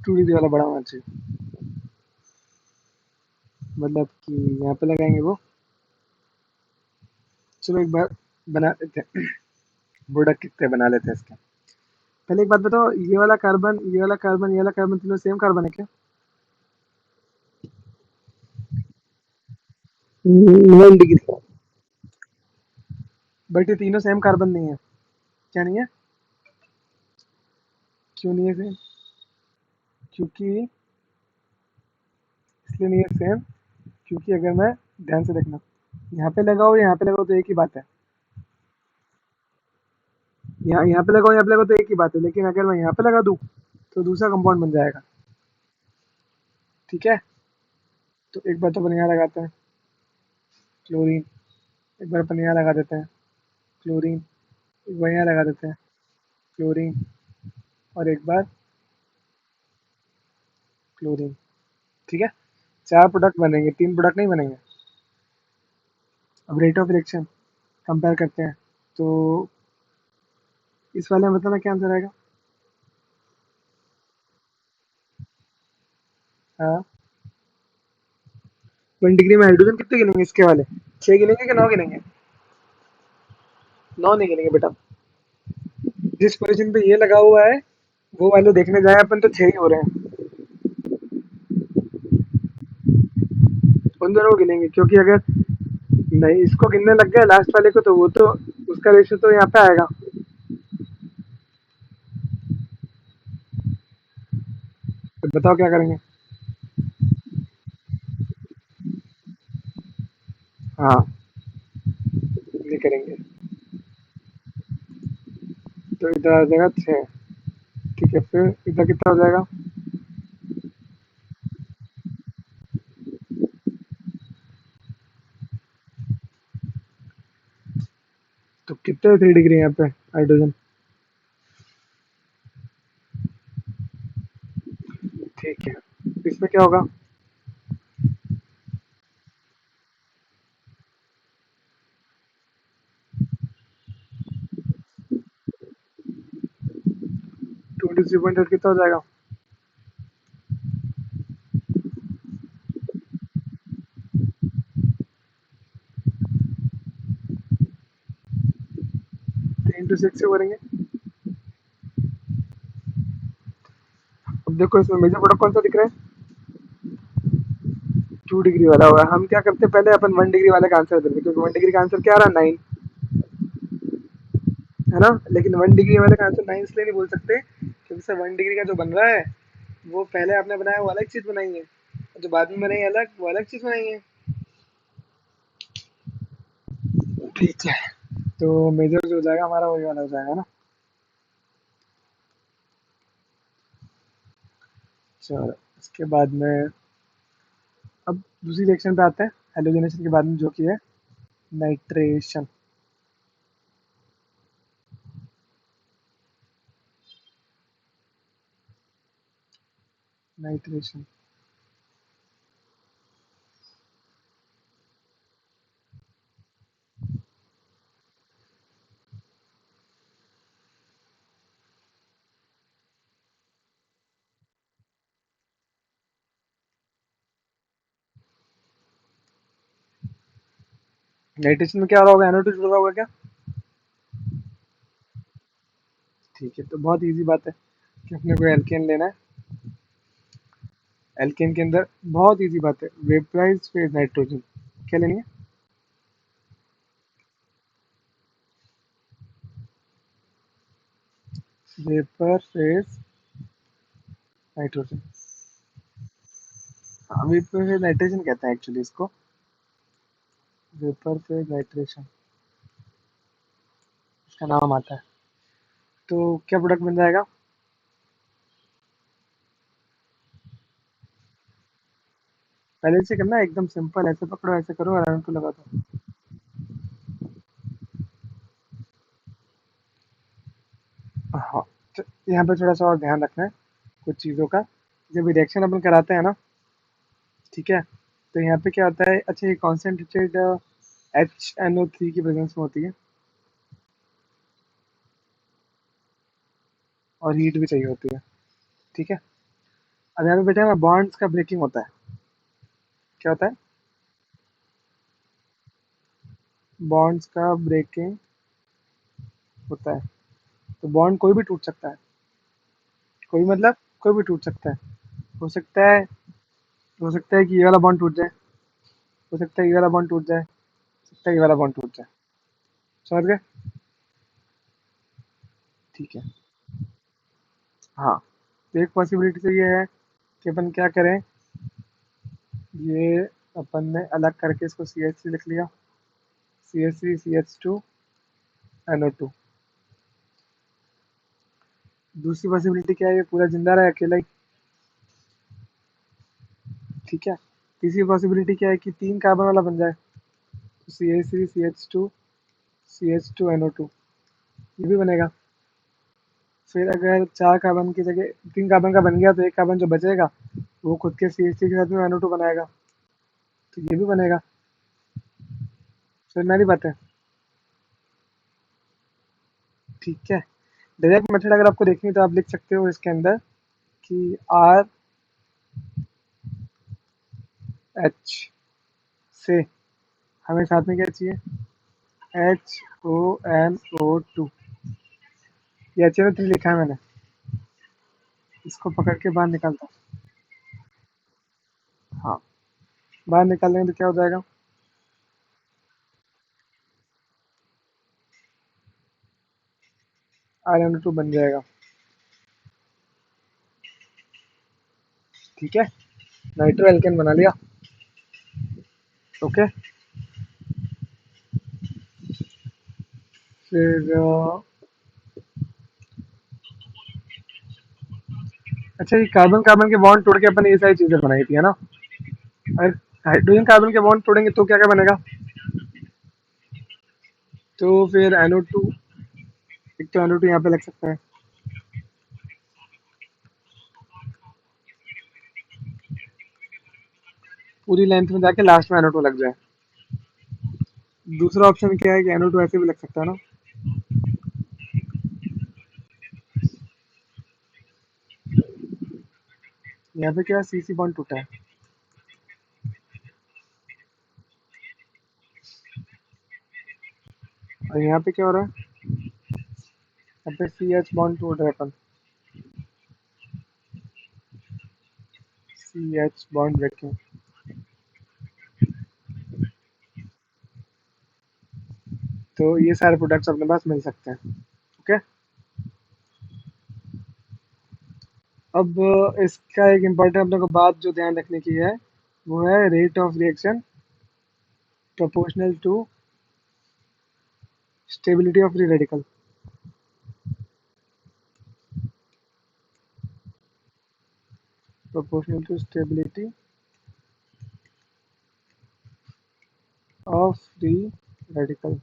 टू डी वाला बड़ा होना चाहिए, मतलब कि यहाँ पे लगाएंगे वो। चलो एक बार बना लेते हैं, प्रोडक्ट कितने बना लेते हैं इसके। पहले एक बात बताओ, ये वाला कार्बन, ये वाला कार्बन, ये वाला कार्बन, तीनों सेम कार्बन है क्या। 1 डिग्री, बट ये तीनों सेम कार्बन नहीं है। क्या नहीं है, क्यों नहीं है सेम, क्योंकि, इसलिए नहीं है सेम, क्योंकि अगर मैं, ध्यान से देखना, यहाँ पे लगाओ यहाँ पे लगाओ तो एक ही बात है, यहाँ पे लगाओ यहाँ पे लगाओ तो एक ही बात है, लेकिन अगर मैं यहाँ पे लगा दूँ तो दूसरा कंपाउंड बन जाएगा। ठीक है, तो एक बार तो अपन यहाँ लगाते हैं क्लोरीन, एक बार अपन यहाँ लगा देते हैं क्लोरीन, एक बार यहाँ लगा देते हैं क्लोरीन, और एक बार क्लोरीन। ठीक है, 4 प्रोडक्ट बनेंगे, 3 प्रोडक्ट नहीं बनेंगे। अब रेट ऑफ रिएक्शन कंपेयर करते हैं, तो इस वाले में बताना क्या आंसर आएगा। हाँ, 1 डिग्री में हाइड्रोजन कितने गिनेंगे इसके वाले? 6 गिनेंगे कि 9 गिनेंगे? 9 नहीं गिनेंगे बेटा। जिस पोजीशन पे ये लगा हुआ है वो वाले देखने जाए अपन तो 6 ही हो रहे हैं। उन दोनों को गिनेंगे, क्योंकि अगर नहीं इसको गिनने लग गया लास्ट वाले को तो वो तो उसका रेशियो तो यहाँ पे आएगा। तो बताओ क्या करेंगे। हाँ, ये करेंगे। तो इधर आ जाएगा 6। ठीक है, फिर इधर कितना हो जाएगा? तो कितने 3 डिग्री यहाँ पे हाइड्रोजन? ठीक है, इसमें क्या होगा? 23.8 कितना हो जाएगा? 3 into 6 से करेंगे। अब देखो इसमें मेजर प्रोडक्ट कौन सा दिख रहा है? 2 डिग्री वाला होगा। हम क्या करते हैं, पहले अपन 1 डिग्री वाले का आंसर देंगे, क्योंकि 1 डिग्री का आंसर क्या आ रहा है? 9, है ना। लेकिन 1 डिग्री वाले का आंसर 9 इसलिए नहीं बोल सकते क्योंकि सर 1 डिग्री का जो बन रहा है वो पहले आपने बनाया वो अलग चीज बनाई है, जो बाद में बनाई अलग वो अलग चीज बनाई है। ठीक है, तो मेजर जो हो जाएगा हमारा वही वाला हो जाएगा ना। चलो, इसके बाद में अब दूसरी रिएक्शन पे आते हैं। हेलोजनेशन के बाद में जो की है नाइट्रेशन। नाइट्रेशन नाइट्रेशन में क्या हो रहा होगा? NO2 जुड़ रहा होगा क्या? ठीक है, तो बहुत इजी बात है कि अपने को एल्केन लेना है। एल्केन के अंदर बहुत इजी बात है, वेपराइज फेज नाइट्रोजन। क्या लेनी है? Vapour phase nitrogen. हाँ, वेपर फेज नाइट्रेशन कहते हैं एक्चुअली इसको। वेपर फेज नाइट्रेशन इसका नाम आता है। तो क्या प्रोडक्ट बन जाएगा? पहले से करना है एकदम सिंपल, ऐसे पकड़ो ऐसे करो और आराम को लगा दो। हाँ, तो यहाँ पे थोड़ा सा और ध्यान रखना है कुछ चीज़ों का। जब रिएक्शन अपन कराते हैं ना, ठीक है, तो यहाँ पे क्या होता है, अच्छा ये कॉन्सेंट्रेटेड HNO3 की प्रेजेंस में होती है और हीट भी चाहिए होती है। ठीक है, अब यहाँ पे बेटा ना बॉन्ड्स का ब्रेकिंग होता है। क्या होता है? बॉन्ड्स का ब्रेकिंग होता है। तो बॉन्ड कोई भी टूट सकता है। कोई मतलब कोई भी टूट सकता है। हो सकता है हो सकता है कि ये वाला बॉन्ड टूट जाए, हो सकता है ये वाला बॉन्ड टूट जाए, हो सकता है ये वाला बॉन्ड टूट जाए। समझ गए? ठीक है। हाँ, तो एक पॉसिबिलिटी तो ये है कि अपन क्या करें, ये अपन ने अलग करके इसको CH3 लिख लिया। CH3 CH2 NO2। दूसरी पॉसिबिलिटी क्या है, ये पूरा जिंदा रहे अकेला ही। ठीक है। तीसरी पॉसिबिलिटी क्या है कि 3 कार्बन वाला बन जाए, तो CH3 CH2 CH2NO2, ये भी बनेगा। फिर अगर 4 कार्बन की जगह 3 कार्बन का बन गया तो एक कार्बन जो बचेगा वो खुद के CH3 के साथ में NO2 बनाएगा, तो ये भी बनेगा। समझ में आ रही बात है? ठीक है, डायरेक्ट मेथड अगर आपको देखनी है तो आप लिख सकते हो इसके अंदर कि आर एच से हमें साथ में क्या चाहिए, HONO2। ये HNO3 लिखा है मैंने, इसको पकड़ के बाहर निकालता हूँ। हाँ, बाहर निकालेंगे तो क्या हो जाएगा, RNO2 बन जाएगा। ठीक है, नाइट्रो एल्केन बना लिया। ओके, फिर अच्छा, ये कार्बन कार्बन के बॉन्ड तोड़ के अपन ये सारी चीजें बनाई थी, है ना। अगर हाइड्रोजन कार्बन के बॉन्ड तोड़ेंगे तो क्या क्या बनेगा, तो फिर NO2, एक तो NO2 यहाँ पे लग सकता है, पूरी लेंथ में जाके लास्ट में NO2 लग जाए। दूसरा ऑप्शन क्या है कि NO2 ऐसे भी लग सकता है ना। यहाँ पे क्या CC बॉन्ड टूटा है, और यहाँ पे क्या हो रहा है, यहाँ पे CH बॉन्ड टूट रहा है अपन, CH बॉन्ड ब्रेकिंग। तो ये सारे प्रोडक्ट्स अपने पास मिल सकते हैं। ओके, अब इसका एक इम्पोर्टेंट अपने को बात जो ध्यान रखने की है, वो है rate of reaction proportional to stability of free radical. Proportional to stability of free radical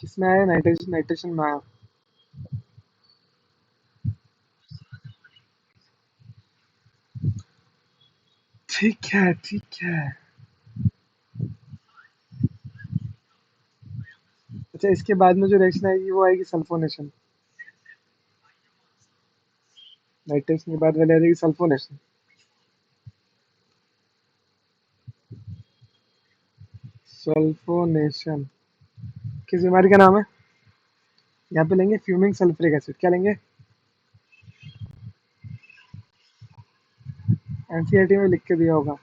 किसमें आया, नाइट्रोजन, नाइट्रेशन में आया। ठीक है, ठीक है। अच्छा, इसके बाद में जो रिएक्शन आएगी वो आएगी सल्फोनेशन। नाइट्रेशन के बाद वाली आ जाएगी सल्फोनेशन। सल्फोनेशन किस बीमारी का नाम है, यहाँ पे लेंगे फ्यूमिंग सल्फ्यूरिक एसिड। क्या लेंगे, एनसीईआरटी में लिख के दिया होगा।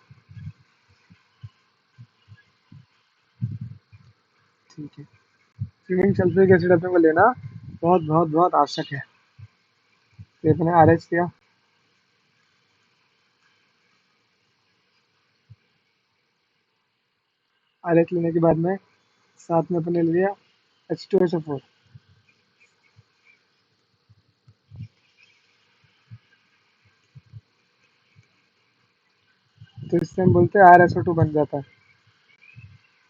ठीक है, फ्यूमिंग सल्फ्यूरिक एसिड अपने को लेना बहुत बहुत बहुत आवश्यक है। तो अपने RH लिया, RH लेने के बाद में साथ में अपने ले लिया H2SO4। तो इससे हम बोलते हैं RSO2 बन जाता है।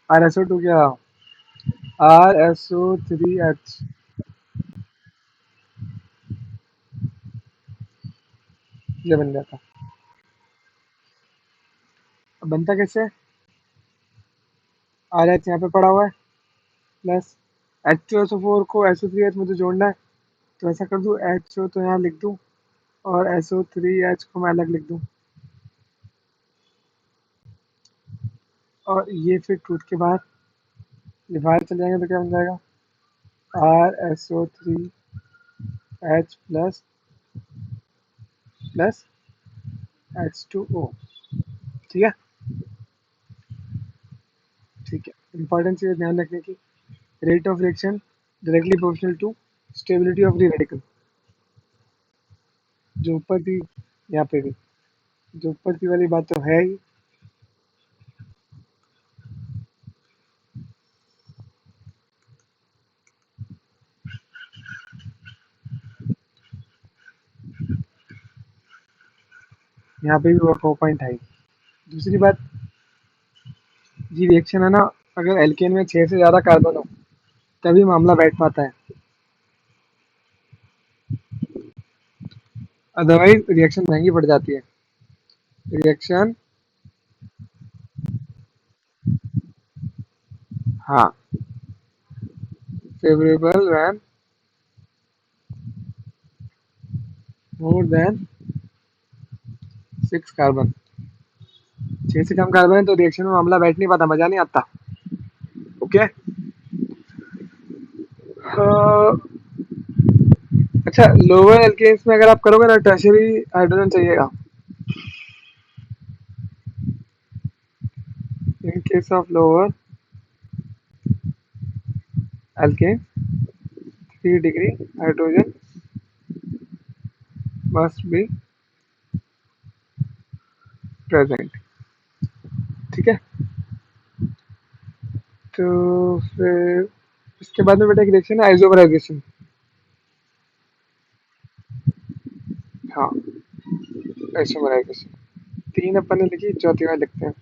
RSO2 क्या, RSO3H, ये बन जाता है। अब बनता कैसे, RH यहाँ पे पड़ा हुआ है, प्लस H2SO4 को SO3H में तो जोड़ना है, तो ऐसा कर दूं, HO तो यहाँ लिख दूं और SO3H को मैं अलग लिख दूं, और ये फिर टूट के बाहर, ये बाहर चले जाएंगे तो क्या बन जाएगा, RSO3H प्लस प्लस H2O। ठीक है, ठीक है। इंपॉर्टेंट चीज़ ध्यान रखने की, rate of reaction directly proportional to stability of free radical. जो ऊपर थी, यहाँ पे भी जो ऊपर की वाली बात तो है ही। यहाँ पे भी वो पॉइंट है ही। दूसरी बात, ये रिएक्शन है ना, अगर एल्केन में 6 से ज़्यादा कार्बन हो तभी मामला बैठ पाता है, अदरवाइज रिएक्शन महंगी पड़ जाती है। रिएक्शन, हाँ, favorable when more than 6 carbon. 6 से कम कार्बन है तो रिएक्शन में मामला बैठ नहीं पाता, मजा नहीं आता। ओके। अच्छा, लोअर एल्केन्स में अगर आप करोगे ना टर्शियरी हाइड्रोजन चाहिएगा। In case of lower alkane 3 degree hydrogen must be present. ठीक है। तो फिर इसके बाद में बेटा एक रिएक्शन है आइसोमराइजेशन। हाँ, आइसोमराइजेशन 3 अपन ने लिखी, चौथी में लिखते हैं।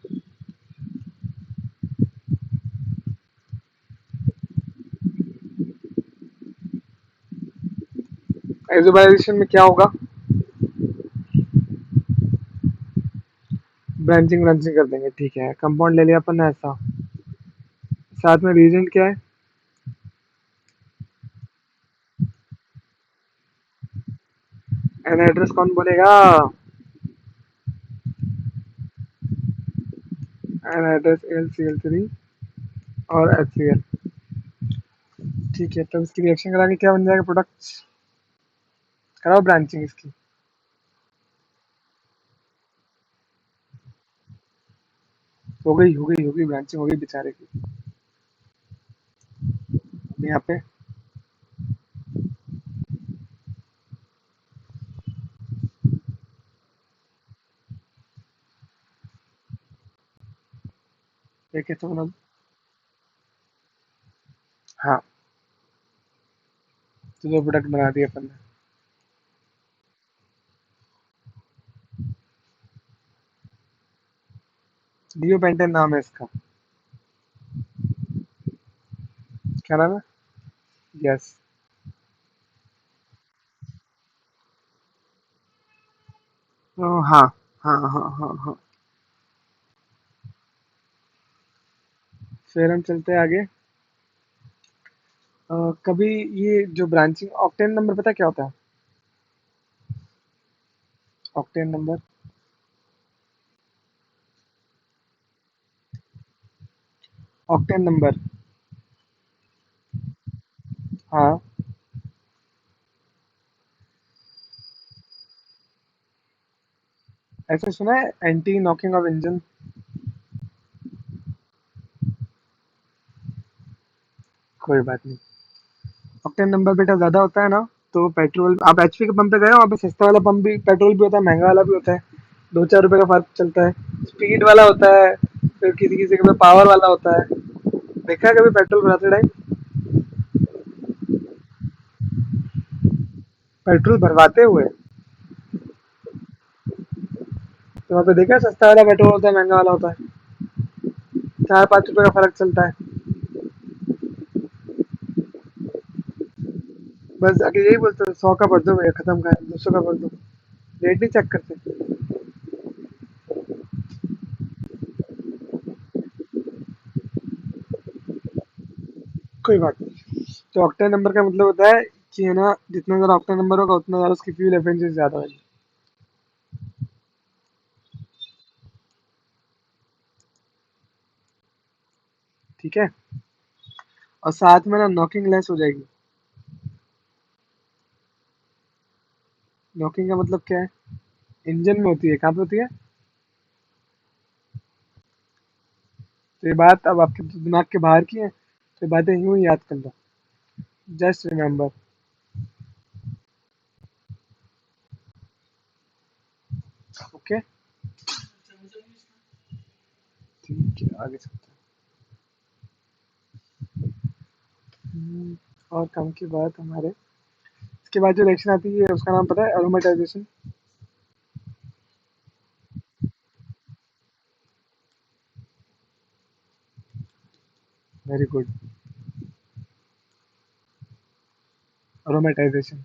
आइसोमराइजेशन में क्या होगा? ब्रांचिंग ब्रांचिंग कर देंगे। ठीक है, कंपाउंड ले लिया अपन ने ऐसा। साथ में रीजेंट क्या है? एनहाइड्रस कौन बोलेगा? एनहाइड्रस एल और HCl। ठीक है, तब इसकी रिएक्शन करा के क्या बन जाएगा प्रोडक्ट? कराओ ब्रांचिंग इसकी। हो गई ब्रांचिंग हो गई बेचारे की। अब यहाँ पे देखे तो मतलब। हाँ, तो दो प्रोडक्ट बना दिए अपन ने। डिओपेंटेन नाम है इसका। क्या नाम है? यस। हाँ हाँ हाँ हाँ हाँ। फिर हम चलते हैं आगे। कभी ये जो ब्रांचिंग ऑक्टेन नंबर पता है क्या होता है? Octane number. Octane number. हाँ। ऐसे सुना है एंटी नॉकिंग ऑफ इंजन। कोई बात नहीं। ऑक्टेन नंबर बेटा ज्यादा होता है ना, तो पेट्रोल आप एचपी के पंप पे गए हो, वहाँ पे सस्ता वाला पंप भी पेट्रोल भी होता है, महंगा वाला भी होता है। 2-4 रुपए का फर्क चलता है। स्पीड वाला होता है, फिर किसी किसी के पावर वाला होता है। देखा है कभी पेट्रोल भराते टाइम? पेट्रोल भरवाते हुए तो वहाँ पे देखा है, सस्ता वाला पेट्रोल होता है, महंगा वाला होता है। 4-5 रुपए का फर्क चलता है। बस आगे यही बोलते हैं, 100 का भर दो भैया, खत्म का है, 200 का भर दो। रेट नहीं चेक करते। कोई बात नहीं। तो ऑक्टेन नंबर का मतलब होता है कि है ना, जितना ज्यादा ऑक्टेन नंबर होगा उतना ज्यादा उसकी फ्यूल एफिशिएंसी ज्यादा होगी। ठीक है। और साथ में ना नॉकिंग लेस हो जाएगी। नॉकिंग का मतलब क्या है? इंजन में होती है, कहाँ पे होती है? तो ये बात अब आपके दिमाग के बाहर की है, तो ये बातें यूं ही याद कर लो। Just remember. ओके। ठीक है, आगे चलते हैं। और काम की बात हमारे इसके बाद जो रिएक्शन आती है उसका नाम पता है? एरोमेटाइजेशन। Very good. एरोमेटाइजेशन।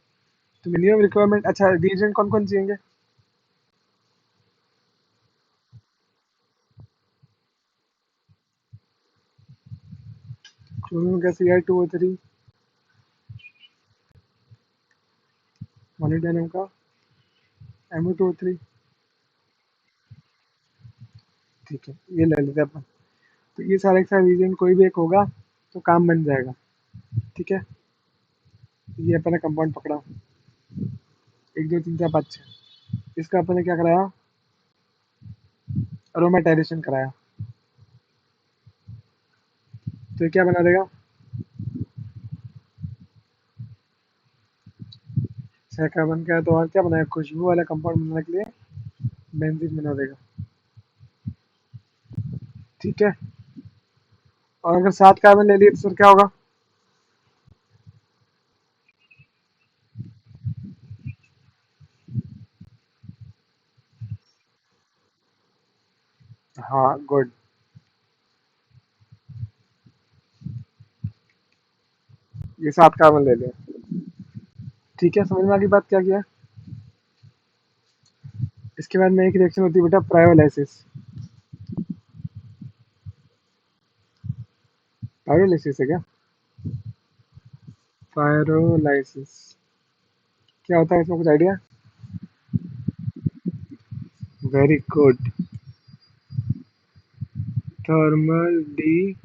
तो मिनिमम रिक्वायरमेंट, अच्छा रीजन कौन कौन चाहिए? क्लोरीन का Cl2O3, मोलिब्डेनम का Mu2O3। ठीक है, ये ले लेते हैं अपन। तो ये सारे के सारे रीजन कोई भी एक होगा तो काम बन जाएगा। ठीक है, ये अपन ने कंपाउंड पकड़ा, 1 2 3 4 5 6। इसका अपन ने क्या कराया, अरोमेटाइजेशन कराया। तो ये क्या बना देगा, 6 कार्बन का है तो और क्या बनाएगा, खुशबू वाला कंपाउंड बनाने के लिए बेंजीन बना देगा। ठीक है, और अगर 7 कार्बन ले लिए तो फिर क्या होगा, हाँ गुड। ये 7 कार्बन ले लिया। ठीक है, समझ में आ गई बात क्या किया है? इसके बाद में एक रिएक्शन होती है बेटा, प्रायोलाइसिस। पायरोलाइसिस है क्या, पायरोलाइसिस क्या होता है, इसमें कुछ idea? Very good, thermal decomposition,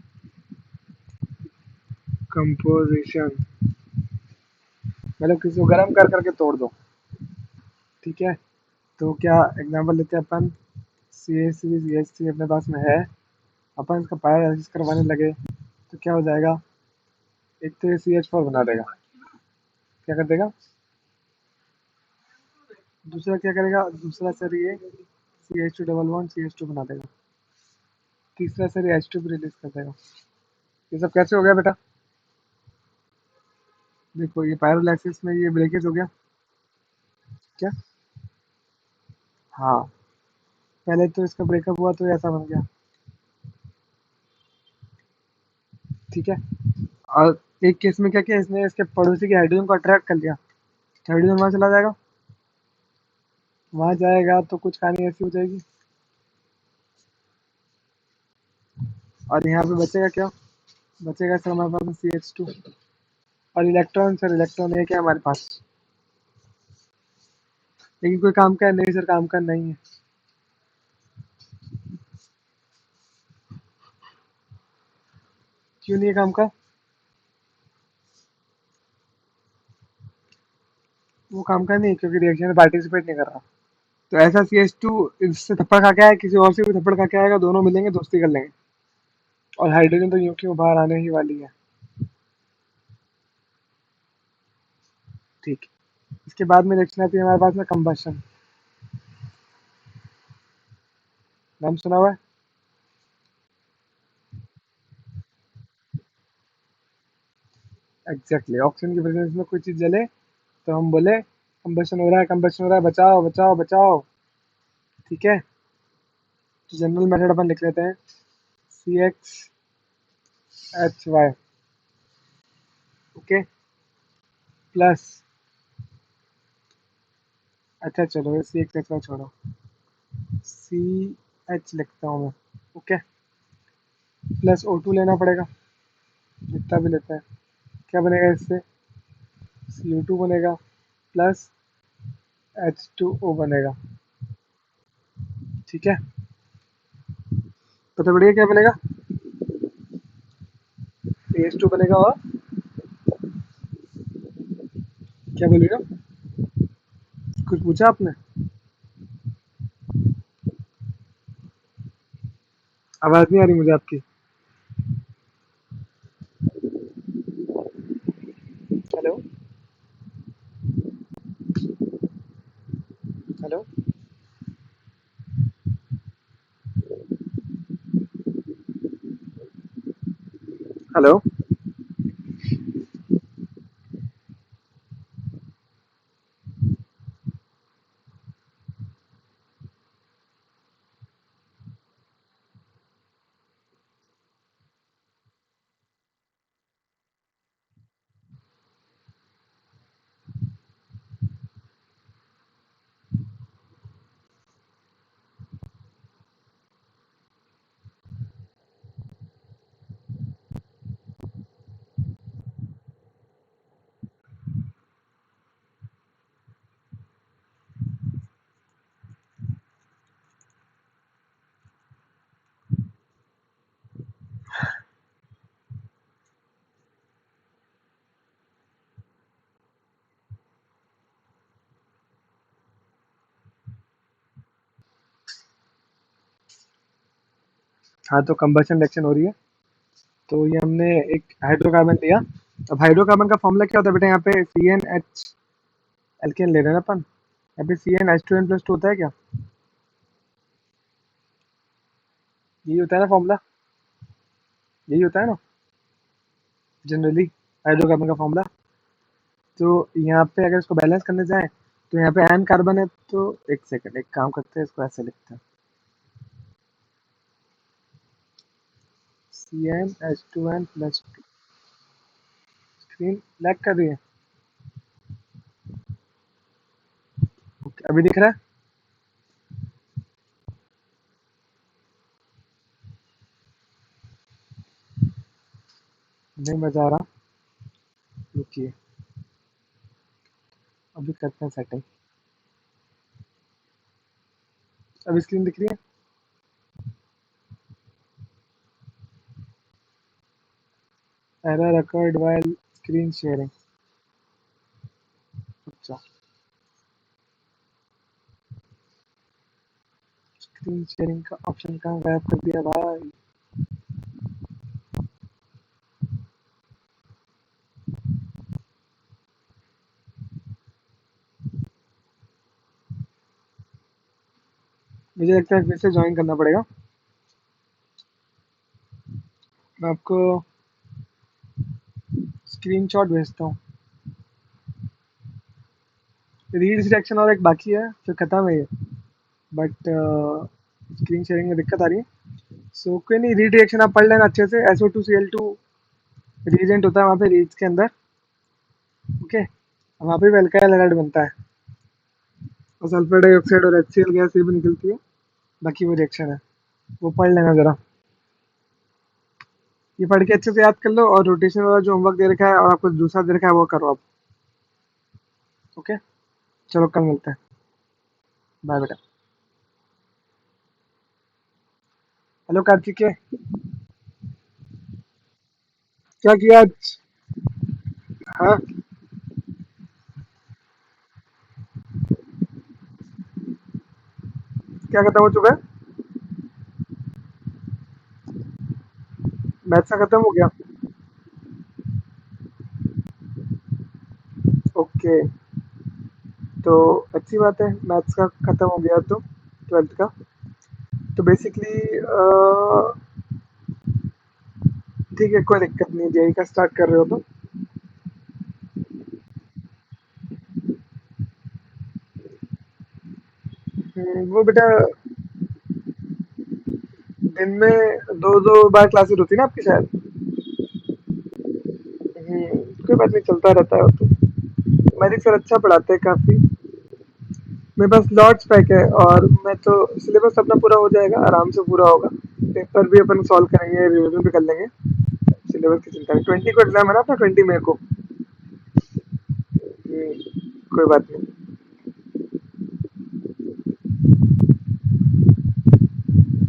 मतलब किसी को गर्म कर करके तोड़ दो। ठीक है, तो क्या एग्जांपल लेते हैं अपन, CH3CH3 अपने पास में है, अपन इसका पायरोलाइसिस करवाने लगे तो क्या हो जाएगा, एक तो ये CH4 बना देगा, क्या कर देगा, दूसरा क्या करेगा, दूसरा सर ये CH2 CH2 बना देगा, तीसरा सर ये H2 भी रिलीज कर देगा। ये सब कैसे हो गया बेटा, देखो ये पायरोलाइसिस में ये ब्रेकेज हो गया। क्या, हाँ, पहले तो इसका ब्रेकअप हुआ तो ऐसा बन गया। ठीक है, और एक केस में क्या किया इसने, इसके पड़ोसी के हाइड्रोजन को अट्रैक्ट कर लिया, हाइड्रोजन वहां चला जाएगा, वहां जाएगा तो कुछ कहानी ऐसी हो जाएगी, और यहाँ पे बचेगा क्या, बचेगा सर हमारे पास CH2, और इलेक्ट्रॉन, सर इलेक्ट्रॉन है क्या हमारे पास, लेकिन कोई काम का नहीं सर, काम का नहीं है। क्यों नहीं है काम का, वो काम का नहीं है क्योंकि रिएक्शन में पार्टिसिपेट नहीं कर रहा। तो ऐसा CH2 इससे थप्पड़ खा के आया, किसी और से भी थप्पड़ खा के आएगा, दोनों मिलेंगे दोस्ती कर लेंगे, और हाइड्रोजन तो यूं क्यों बाहर आने ही वाली है। ठीक, इसके बाद में रिएक्शन आती है हमारे पास में कंबशन, नाम सुना हुआ है? एग्जैक्टली, ऑक्सीजन की प्रेजेंस में कोई चीज जले तो हम बोले कंबशन हो रहा है, कंबशन हो रहा है, बचाओ बचाओ बचाओ। ठीक है, तो जनरल मेथड अपन लिख लेते हैं, CXHY, ओके, प्लस, अच्छा चलो CXHY छोड़ो, CH लिखता हूँ मैं, ओके, प्लस O2 लेना पड़ेगा, जितना भी लेता है, क्या बनेगा इससे, CO2 बनेगा, प्लस H2O बनेगा। ठीक है, पता बढ़िया क्या बनेगा, CH2 बनेगा, और क्या बोलेगा, कुछ पूछा आपने, आवाज नहीं आ रही मुझे आपकी। Hello, hello, hello. हाँ, तो कंबशन रिएक्शन हो रही है। तो ये हमने एक हाइड्रोकार्बन लिया। अब हाइड्रोकार्बन का फॉर्मूला क्या होता है बेटा? यहाँ पे सी एन एच एल्केन ले रहे हैं ना अपन। यहाँ पे C n H two n plus two होता है क्या? यही होता है ना फॉर्मूला? यही होता है ना जनरली हाइड्रोकार्बन का फॉर्मूला। तो यहाँ पे अगर इसको बैलेंस करने जाए तो यहाँ पे एन कार्बन है, तो एक सेकंड, एक काम करते हैं, इसको ऐसे लिखते हैं, C n H two n plus two. Screen lag कर रही है? ओके, अभी दिख रहा है? नहीं मजा आ रहा। रुकिए, अभी करते हैं सेटिंग। अभी स्क्रीन दिख रही है? Error occurred while screen sharing. अच्छा, स्क्रीन शेयरिंग का ऑप्शन कहाँ गायब कर दिया भाई? मुझे लगता है फिर से ज्वाइन करना पड़ेगा। मैं आपको स्क्रीनशॉट भेजता हूँ। रीड सिलेक्शन और एक बाकी है, फिर खत्म है ये। बट स्क्रीन शेयरिंग में दिक्कत आ रही है। सो कोई नहीं, रीड रिएक्शन आप पढ़ लेना अच्छे से। SO2Cl2 रिएजेंट होता है वहाँ पे रीड्स के अंदर। ओके, वहाँ पे भी अल्काइल हैलाइड बनता है और सल्फर डाइऑक्साइड और HCl गैस ये भी निकलती है। बाकी वो रिएक्शन है, वो पढ़ लेना जरा। ये पढ़ के अच्छे से याद कर लो, और रोटेशन वाला जो होमवर्क दे रखा है और आपको दूसरा दे रखा है वो करो आप। ओके, चलो कल मिलते हैं। बाय बेटा। हेलो कार्तिकेय, क्या किया आज? हाँ, क्या खत्म हो चुका है? मैथ्स का खत्म हो गया? ओके, तो अच्छी बात है, मैथ्स का खत्म हो गया तो ट्वेल्थ का। तो बेसिकली ठीक है, कोई दिक्कत नहीं, जेई का स्टार्ट कर रहे हो तो। वो बेटा दिन में दो दो बार क्लासेस होती है ना आपकी शायद। कोई बात नहीं, चलता रहता है वो तो। मैजिक सर अच्छा पढ़ाते हैं काफी। मेरे पास लॉट्स पैक है, और मैं तो सिलेबस अपना पूरा हो जाएगा, आराम से पूरा होगा। पेपर भी अपन सॉल्व करेंगे, रिविजन भी कर लेंगे। सिलेबस की चिंता नहीं। 20 को एग्जाम है ना अपना, 20 मई को। कोई बात नहीं।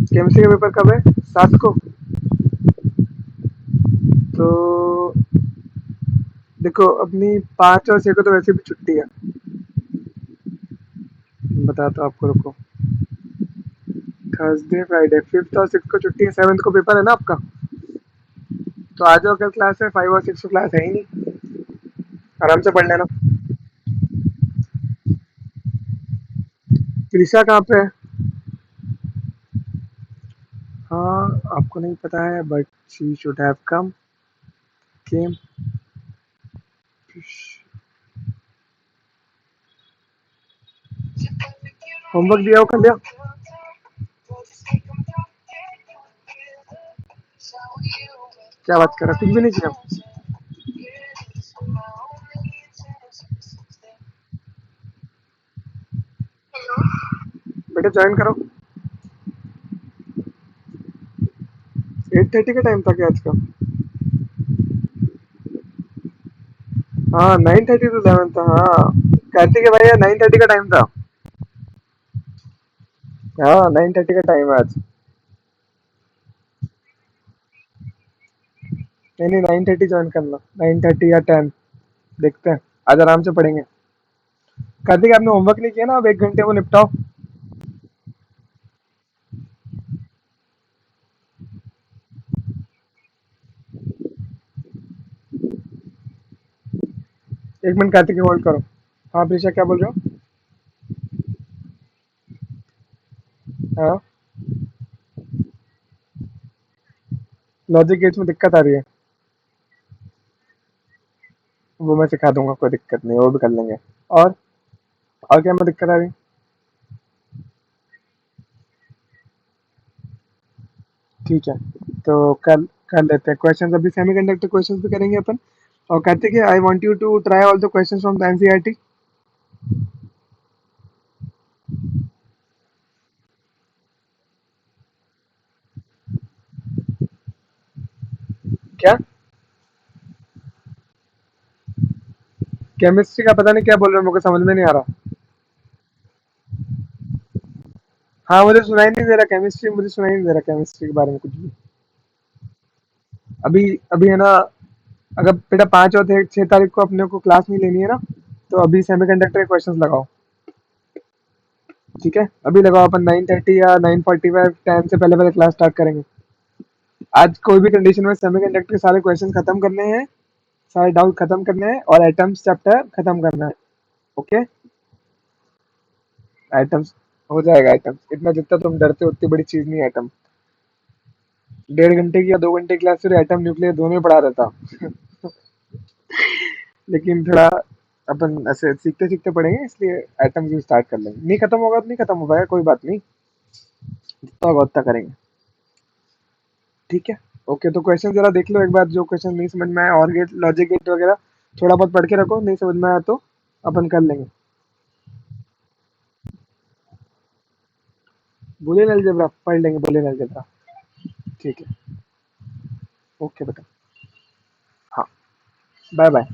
केमिस्ट्री का पेपर कब है? 7 को? तो देखो, अपनी 5 और 6 को तो वैसे भी छुट्टी है। बताता हूँ आपको, रुको। थर्सडे फ्राइडे, 5th और 6 को छुट्टी है, 7th को पेपर है ना आपका। तो आ जाओ, कल क्लास है, 5 और 6 को क्लास है ही नहीं। आराम से पढ़ लेना। त्रिशा कहाँ पे है? हाँ, आपको नहीं पता है, but she should have come came. Homework दिया हो कल दिया? क्या बात कर रहा, कुछ भी नहीं किया? बेटा ज्वाइन करो। 8:30 का टाइम था क्या आज का? हाँ, 9:30 to 11 था, हाँ। कार्तिक भाई, 9:30 का टाइम था। हाँ, 9:30 का टाइम है आज। नहीं नहीं, 9:30 ज्वाइन करना, 9:30 या 10। देखते हैं, आज आराम से पढ़ेंगे। कार्तिक, आपने होमवर्क नहीं किया ना? अब 1 घंटे वो निपटाओ। एक मिनट कार्तिक होल्ड करो। हाँ प्रीशा क्या बोल रहे हो? हाँ, लॉजिक गेट्स में दिक्कत आ रही है। वो मैं सिखा दूंगा, कोई दिक्कत नहीं, वो भी कर लेंगे। और और क्या में दिक्कत आ रही? ठीक है, तो कल कर लेते हैं क्वेश्चंस। अभी सेमीकंडक्टर क्वेश्चंस भी करेंगे अपन। और कहते हैं कि I want you to try all the questions from the NCERT. क्या? केमिस्ट्री का पता नहीं क्या बोल रहे हो, मुझे समझ में नहीं आ रहा। हाँ मुझे सुनाई नहीं दे रहा, केमिस्ट्री मुझे सुनाई नहीं दे रहा, केमिस्ट्री के बारे में कुछ भी। अभी अभी है ना, अगर बेटा 5 और 6 तारीख को अपने को क्लास नहीं लेनी है ना, तो अभी सेमीकंडक्टर के क्वेश्चंस लगाओ। ठीक है, अभी लगाओ, अपन 9:30 या 9:45 10 से पहले पहले क्लास स्टार्ट करेंगे। आज कोई भी कंडीशन में सेमीकंडक्टर के सारे क्वेश्चन खत्म करने हैं, सारे डाउट खत्म करने हैं, और एटम्स चैप्टर खत्म करना है। ओके। एटम्स हो जाएगा, एटम्स इतना जितना तुम डरते हो उतनी बड़ी चीज नहीं है एटम। 1.5 घंटे की या 2 घंटे की क्लास फिर एटम न्यूक्लियर दोनों ही पढ़ा रहता। लेकिन थोड़ा अपन ऐसे सीखते सीखते पढ़ेंगे, इसलिए एटम्स भी स्टार्ट कर लेंगे। नहीं खत्म होगा तो नहीं खत्म हो पाएगा, कोई बात नहीं, जितना होगा उतना करेंगे। ठीक है। ओके, तो क्वेश्चन जरा देख लो एक बार, जो क्वेश्चन नहीं समझ में आया, और गेट लॉजिक गेट वगैरह थोड़ा बहुत पढ़ के रखो, नहीं समझ में आया तो अपन कर लेंगे। बुलियन अलजेब्रा पढ़ लेंगे, बुलियन अलजेब्रा। ठीक है। ओके बेटा। हाँ, बाय बाय।